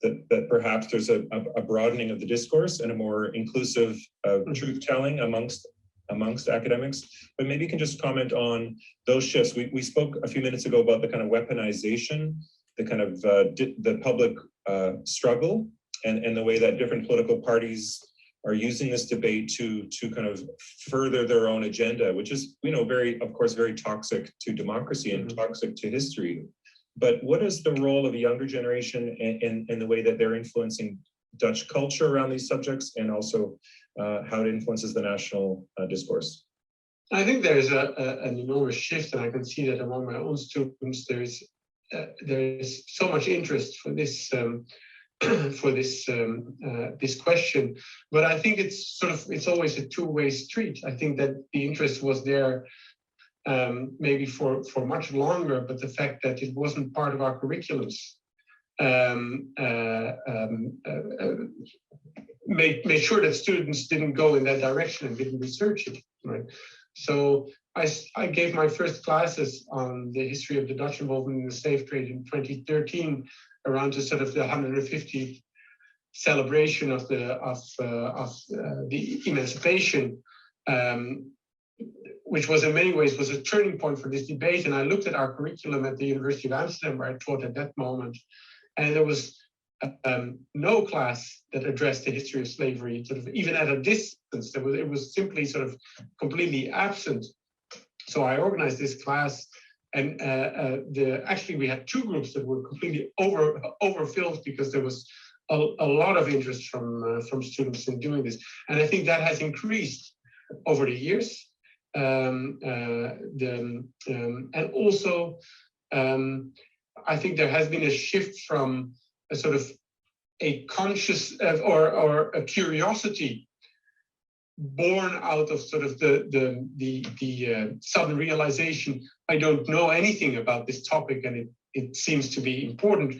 that perhaps there's a broadening of the discourse and a more inclusive truth-telling amongst academics, but maybe you can just comment on those shifts. We spoke a few minutes ago about the kind of weaponization, the kind of the public struggle, and the way that different political parties are using this debate to kind of further their own agenda, which is, of course, very toxic to democracy and toxic to history. But what is the role of a younger generation in the way that they're influencing Dutch culture around these subjects, and also how it influences the national discourse? I think there's an enormous shift, and I can see that among my own students. There is so much interest for this this question, but I think it's always a two-way street. I think that the interest was there maybe for much longer, but the fact that it wasn't part of our curriculums made sure that students didn't go in that direction and didn't research it, right? So I gave my first classes on the history of the Dutch involvement in the slave trade in 2013, around the sort of the 150th celebration of the emancipation, which was in many ways was a turning point for this debate. And I looked at our curriculum at the University of Amsterdam, where I taught at that moment, and there was no class that addressed the history of slavery, sort of even at a distance. It was simply sort of completely absent. So I organized this class, and actually we had two groups that were completely overfilled, because there was a lot of interest from students in doing this, and I think that has increased over the years. And also, I think there has been a shift from a sort of a conscious or a curiosity born out of sort of the sudden realization, I don't know anything about this topic and it seems to be important,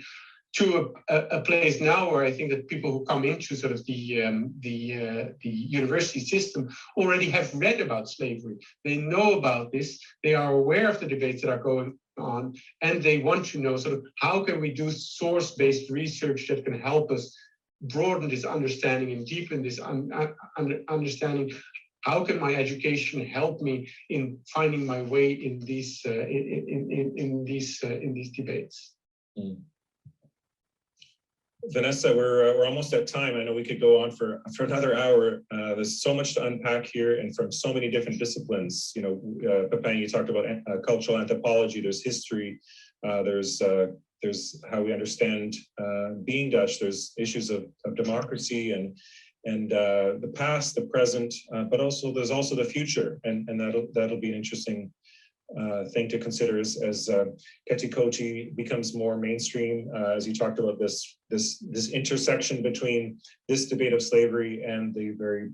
to a place now where I think that people who come into sort of the university system already have read about slavery. They know about this. They are aware of the debates that are going on, and they want to know sort of how can we do source-based research that can help us broaden this understanding and deepen this understanding. How can my education help me in finding my way in these debates? Mm. Vanessa, we're almost at time. I know we could go on for another hour. There's so much to unpack here, and from so many different disciplines. Pepijn, you talked about cultural anthropology. There's history. There's how we understand being Dutch. There's issues of democracy and the past, the present, but also there's also the future, and that'll be an interesting thing to consider as Ketikoti becomes more mainstream, as you talked about this intersection between this debate of slavery and the very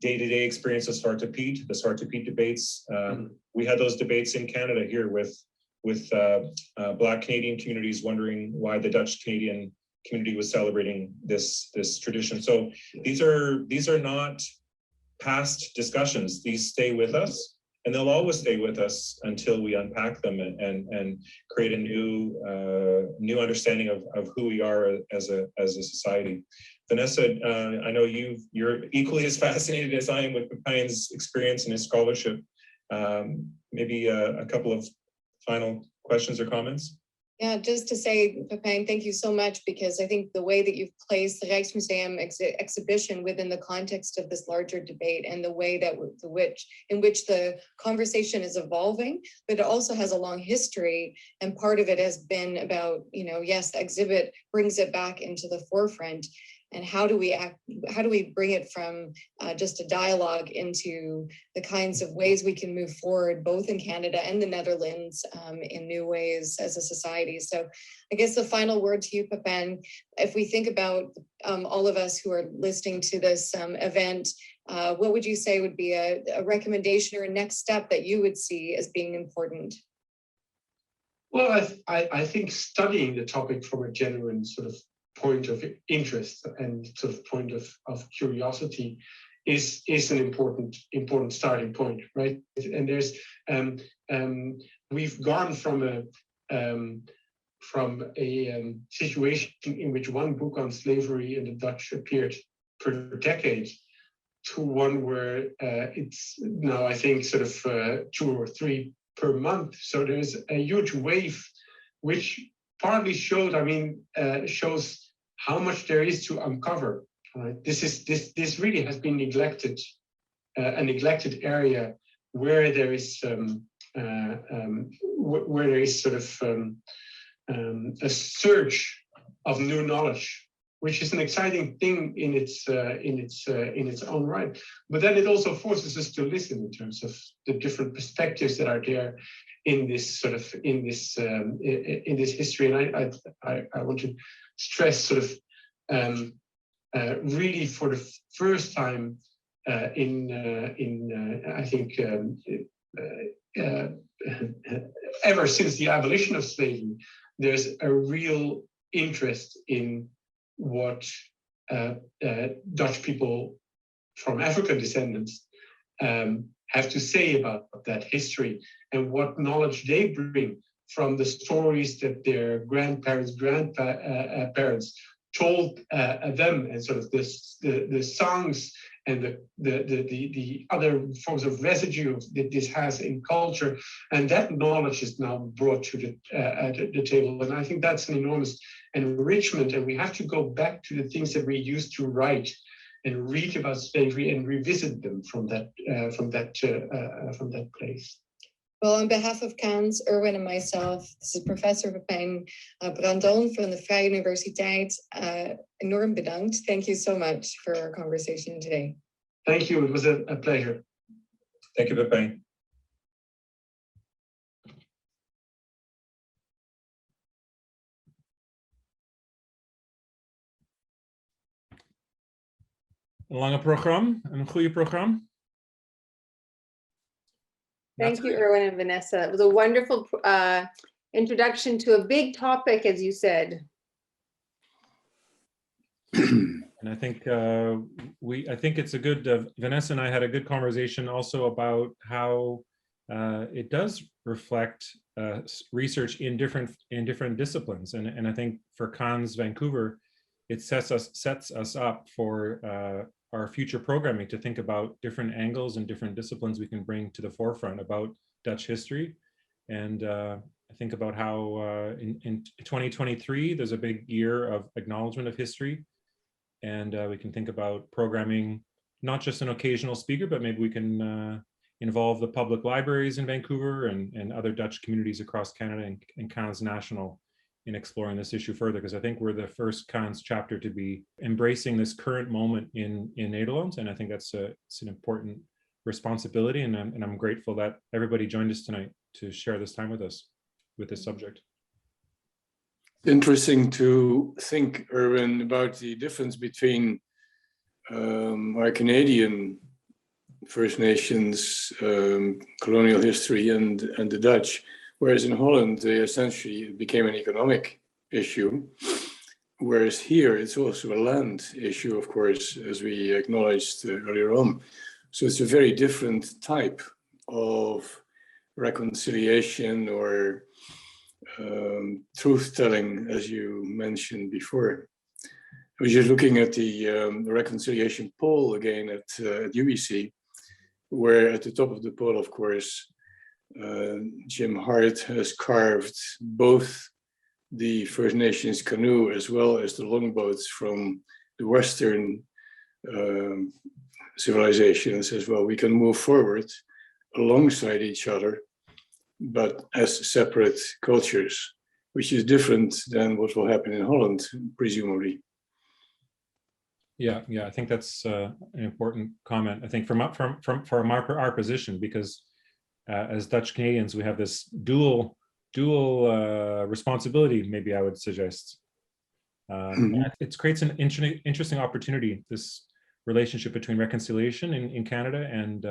day-to-day experience of Zwarte Piet, the Zwarte Piet debates. We had those debates in Canada here with Black Canadian communities wondering why the Dutch Canadian community was celebrating this tradition. So these are not past discussions. These stay with us. And they'll always stay with us until we unpack them and create a new understanding of who we are as a society. Vanessa, I know you're equally as fascinated as I am with Pepijn's experience and his scholarship. Maybe a couple of final questions or comments? Yeah, just to say, Pepijn, thank you so much, because I think the way that you've placed the Rijksmuseum exhibition within the context of this larger debate, and the way that in which the conversation is evolving, but it also has a long history, and part of it has been about, yes, the exhibit brings it back into the forefront. And how do we bring it from just a dialogue into the kinds of ways we can move forward, both in Canada and the Netherlands, in new ways as a society? So I guess the final word to you, Pepijn, if we think about all of us who are listening to this event, what would you say would be a recommendation or a next step that you would see as being important? Well, I think studying the topic from a genuine sort of point of interest and sort of point of curiosity is an important starting point, right? And there's we've gone from a situation in which one book on slavery in the Dutch appeared per decade to one where it's now, I think, sort of 2 or 3 per month. So there's a huge wave, which partly shows how much there is to uncover, Right? This really has been neglected, a neglected area where there is sort of a surge of new knowledge, which is an exciting thing in its own right. But then it also forces us to listen in terms of the different perspectives that are there in this history. And I want to stress sort of really for the first time I think ever since the abolition of slavery, there's a real interest in what Dutch people from African descendants have to say about that history and what knowledge they bring from the stories that their grandparents, parents told them, and sort of the songs and the other forms of residue that this has in culture, and that knowledge is now brought to the table. And I think that's an enormous enrichment. And we have to go back to the things that we used to write and read about slavery and revisit them from that place. Well, on behalf of Kans, Erwin, and myself, this is Professor Pepijn Brandon from the Vrije Universiteit. Enorm bedankt. Thank you so much for our conversation today. Thank you. It was a pleasure. Thank you, Pepijn. Een lange programma, een goede programma. Thank you, Erwin and Vanessa. It was a wonderful introduction to a big topic, as you said. And I think I think it's a good. Vanessa and I had a good conversation also about how it does reflect research in different disciplines, and I think for Kans Vancouver, it sets us up for our future programming to think about different angles and different disciplines we can bring to the forefront about Dutch history. And I think about how in 2023, there's a big year of acknowledgement of history. And we can think about programming, not just an occasional speaker, but maybe we can involve the public libraries in Vancouver and other Dutch communities across Canada and Kans National in exploring this issue further, because I think we're the first Kans chapter to be embracing this current moment in Nederland, and I think it's an important responsibility, and I'm grateful that everybody joined us tonight to share this time with us with this subject. Interesting to think, Erwin, about the difference between our Canadian First Nations colonial history and the Dutch. Whereas in Holland, they essentially became an economic issue. Whereas here, it's also a land issue, of course, as we acknowledged earlier on. So it's a very different type of reconciliation or truth-telling, as you mentioned before. I was just looking at the reconciliation poll again at UBC, where at the top of the poll, of course, Jim Hart has carved both the First Nations canoe as well as the longboats from the Western civilization, and says, well, we can move forward alongside each other, but as separate cultures, which is different than what will happen in Holland, presumably. Yeah, I think that's an important comment. I think from our position, because as Dutch Canadians, we have this dual responsibility, maybe I would suggest. It creates an interesting opportunity, this relationship between reconciliation in Canada and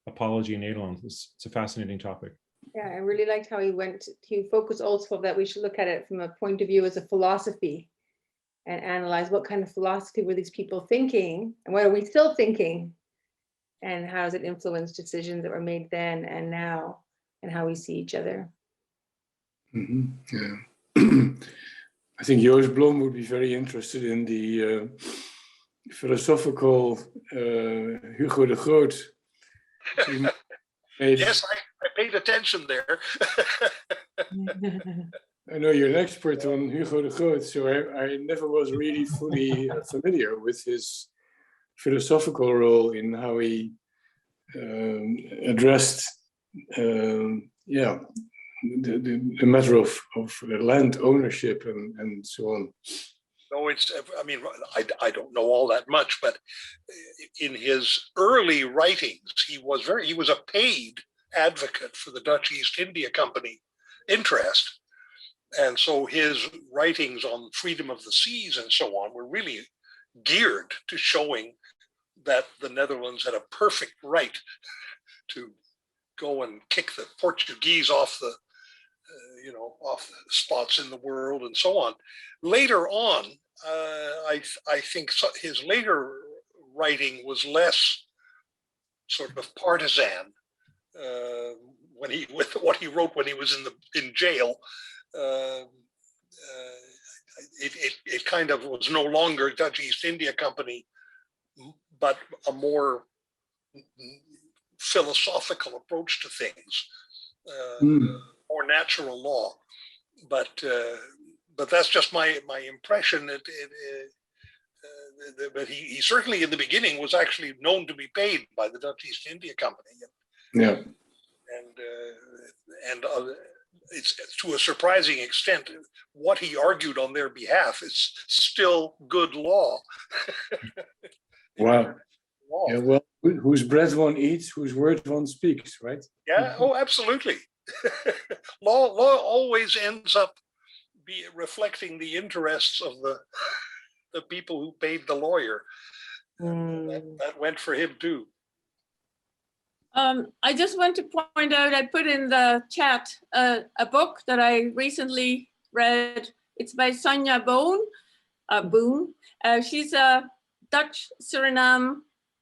apology in Nederland. It's a fascinating topic. Yeah, I really liked how he focused also that we should look at it from a point of view as a philosophy and analyze what kind of philosophy were these people thinking and what are we still thinking, and how does it influence decisions that were made then and now, and how we see each other. Yeah. I think Joost Blom would be very interested in the philosophical Hugo de Groot. Yes, I paid attention there. I know you're an expert on Hugo de Groot, so I never was really fully familiar with his philosophical role in how he addressed the matter of land ownership and so on. No, I mean, I don't know all that much, but in his early writings, he was a paid advocate for the Dutch East India Company interest. And so his writings on freedom of the seas and so on were really geared to showing that the Netherlands had a perfect right to go and kick the Portuguese off the spots in the world and so on. Later on, I think his later writing was less sort of partisan. With what he wrote when he was in jail, it kind of was no longer Dutch East India Company, but a more philosophical approach to things, more natural law. But that's just my impression. But he certainly in the beginning was actually known to be paid by the Dutch East India Company. Yeah. And it's to a surprising extent what he argued on their behalf is still good law. Wow. Yeah, well, whose bread one eats, whose word one speaks, right? Yeah. Oh, absolutely. Law always ends up reflecting the interests of the people who paid the lawyer. That went for him too. I just want to point out, I put in the chat a book that I recently read. It's by Sonja Boon. She's a Dutch Suriname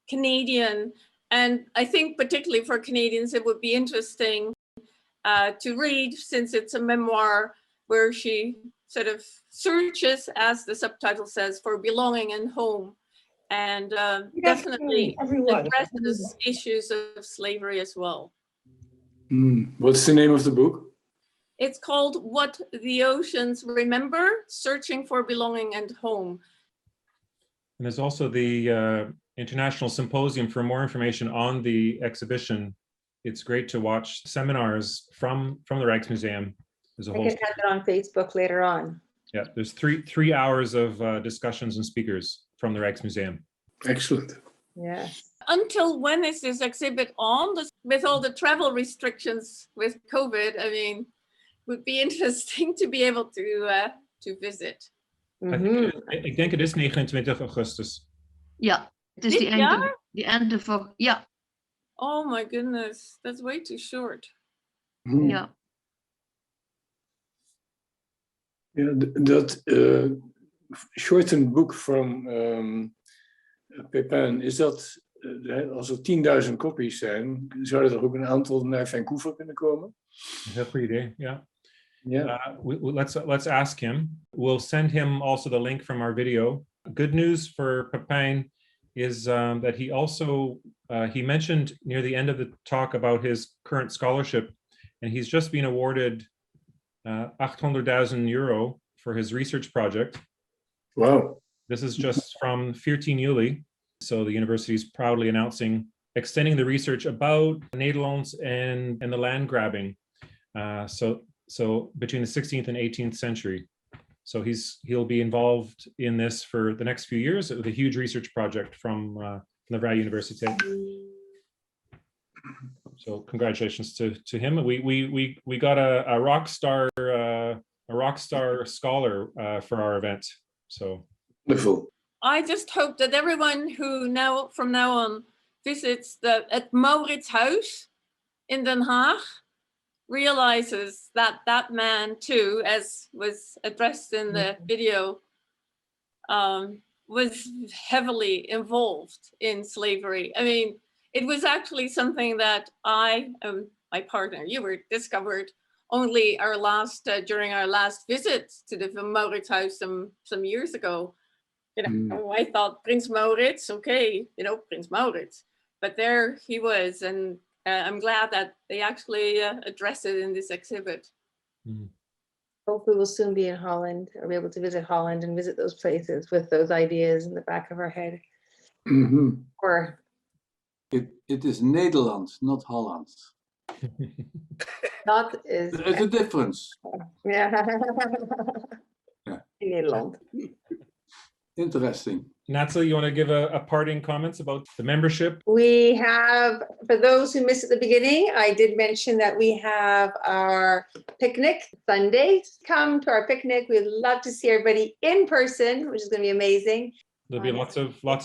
Canadian, and I think particularly for Canadians it would be interesting to read, since it's a memoir where she sort of searches, as the subtitle says, for belonging and home, and definitely addresses issues of slavery as well. What's the name of the book? It's called What the Oceans Remember, Searching for Belonging and Home. And there's also the International Symposium. For more information on the exhibition, it's great to watch seminars from the Rijksmuseum. There's a whole. I can add it on Facebook later on. Yeah, there's three hours of discussions and speakers from the Rijksmuseum. Excellent. Yes. Until when is this exhibit on? With all the travel restrictions with COVID, I mean, it would be interesting to be able to visit. Ik denk het is 29 augustus. Ja, het is die einde van, ja. Oh my goodness, that's way too short. Ja. Yeah, that shortened book from Pepijn, is dat, als er 10.000 kopies zijn, zouden er ook een aantal naar Vancouver kunnen komen? Heel goed idee, yeah. Yeah. Let's ask him. We'll send him also the link from our video. Good news for Pepijn is that he also, he mentioned near the end of the talk about his current scholarship, and he's just been awarded €800,000 for his research project. Wow. This is just from 14 juli. So the university is proudly announcing extending the research about Nederlands and the land grabbing. So between the 16th and 18th century. So he'll be involved in this for the next few years with a huge research project from the Vrije Universiteit. So congratulations to him. We got a rock star scholar for our event. So wonderful. I just hope that everyone who from now on visits at Mauritshuis in Den Haag realizes that that man too, as was addressed in the video, was heavily involved in slavery. I mean, it was actually something that I and my partner, you were discovered only during our last visit to the Mauritshuis some years ago. You know, I thought Prince Maurits, okay, Prince Maurits, but there he was, and I'm glad that they actually address it in this exhibit. Hopefully we'll soon be in Holland, or be able to visit Holland and visit those places with those ideas in the back of our head. Mhm. Or It is Nederlands, not Holland. that is, There's a difference. yeah. Yeah. In Nederland. Interesting. Natalie, you want to give a parting comments about the membership? We have, for those who missed at the beginning, I did mention that we have our picnic Sunday. Come to our picnic. We'd love to see everybody in person, which is going to be amazing. There'll be lots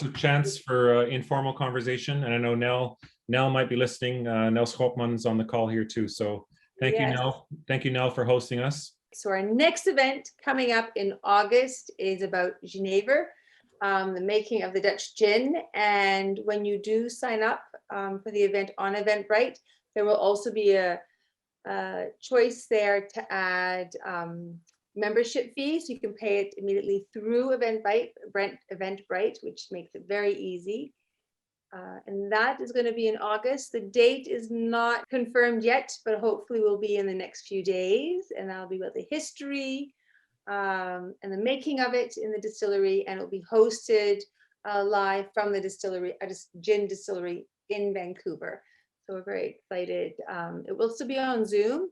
of chance for informal conversation, and I know Nell might be listening. Nell Schopman's on the call here too. So thank you, Yes. Nell. Thank you, Nell, for hosting us. So our next event coming up in August is about Geneva, the making of the Dutch gin. And when you do sign up for the event on Eventbrite, there will also be a choice there to add membership fees. You can pay it immediately through Eventbrite, which makes it very easy. And that is going to be in August. The date is not confirmed yet, but hopefully will be in the next few days. And that'll be about the history and the making of it in the distillery. And it'll be hosted live from the distillery, a gin distillery in Vancouver. So we're very excited. It will still be on Zoom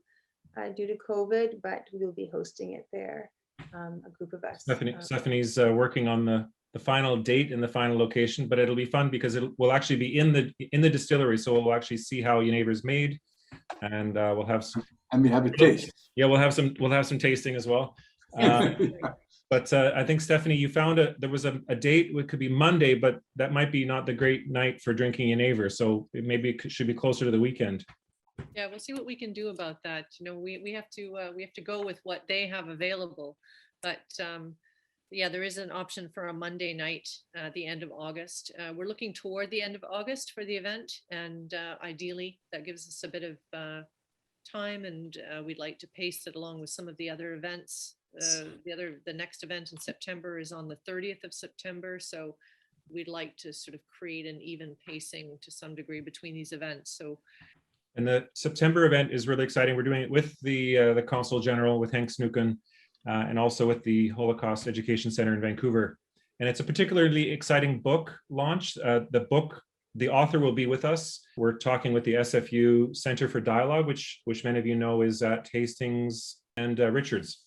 due to COVID, but we'll be hosting it there, a group of us. Stephanie's working on the final date and the final location, but it'll be fun because it will actually be in the distillery, so we'll actually see how Geneva is made, and we'll have some. And we have a taste. Yeah, we'll have some tasting as well. But I think, Stephanie, you found there was a date. It could be Monday, but that might be not the great night for drinking Geneva, so maybe it should be closer to the weekend. Yeah, we'll see what we can do about that. You know, we have to go with what they have available, but yeah, there is an option for a Monday night at the end of August. We're looking toward the end of August for the event, and ideally that gives us a bit of time, and we'd like to pace it along with some of the other events. The next event in September is on the 30th of September, so we'd like to sort of create an even pacing to some degree between these events. So. And the September event is really exciting. We're doing it with the Consul General, with Henk Snoeken, and also with the Holocaust Education Center in Vancouver. And it's a particularly exciting book launch. The author will be with us. We're talking with the SFU Center for Dialogue, which many of you know is at Hastings and Richards.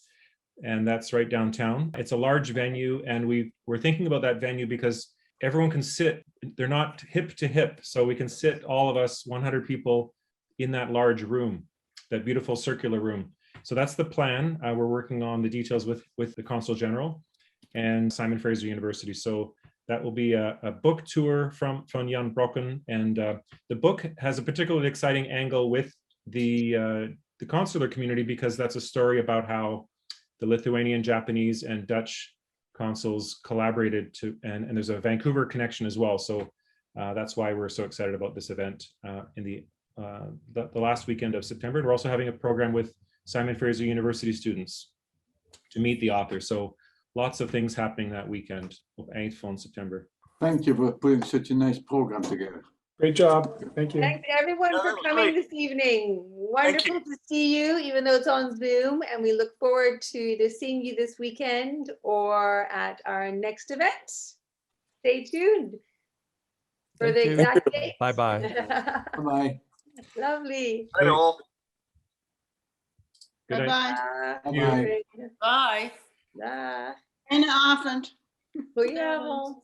And that's right downtown. It's a large venue, and we're thinking about that venue because everyone can sit. They're not hip to hip, so we can sit, all of us, 100 people, in that large room, that beautiful circular room. So that's the plan. We're working on the details with the Consul General and Simon Fraser University. So that will be a book tour from Jan Brokken. And the book has a particularly exciting angle with the consular community, because that's a story about how the Lithuanian, Japanese, and Dutch consuls collaborated and there's a Vancouver connection as well. So that's why we're so excited about this event in the last weekend of September. And we're also having a program with Simon Fraser University students to meet the author. So lots of things happening that weekend of 8th van September. Thank you for putting such a nice program together. Great job. Thank you. Thanks everyone for coming this evening. Wonderful to see you, even though it's on Zoom, and we look forward to either seeing you this weekend or at our next event. Stay tuned for the exact date. Bye-bye. Bye-bye. Lovely. Bye all. Good night. Bye-bye. Bye. Dag. Fijne avond. Goedenavond.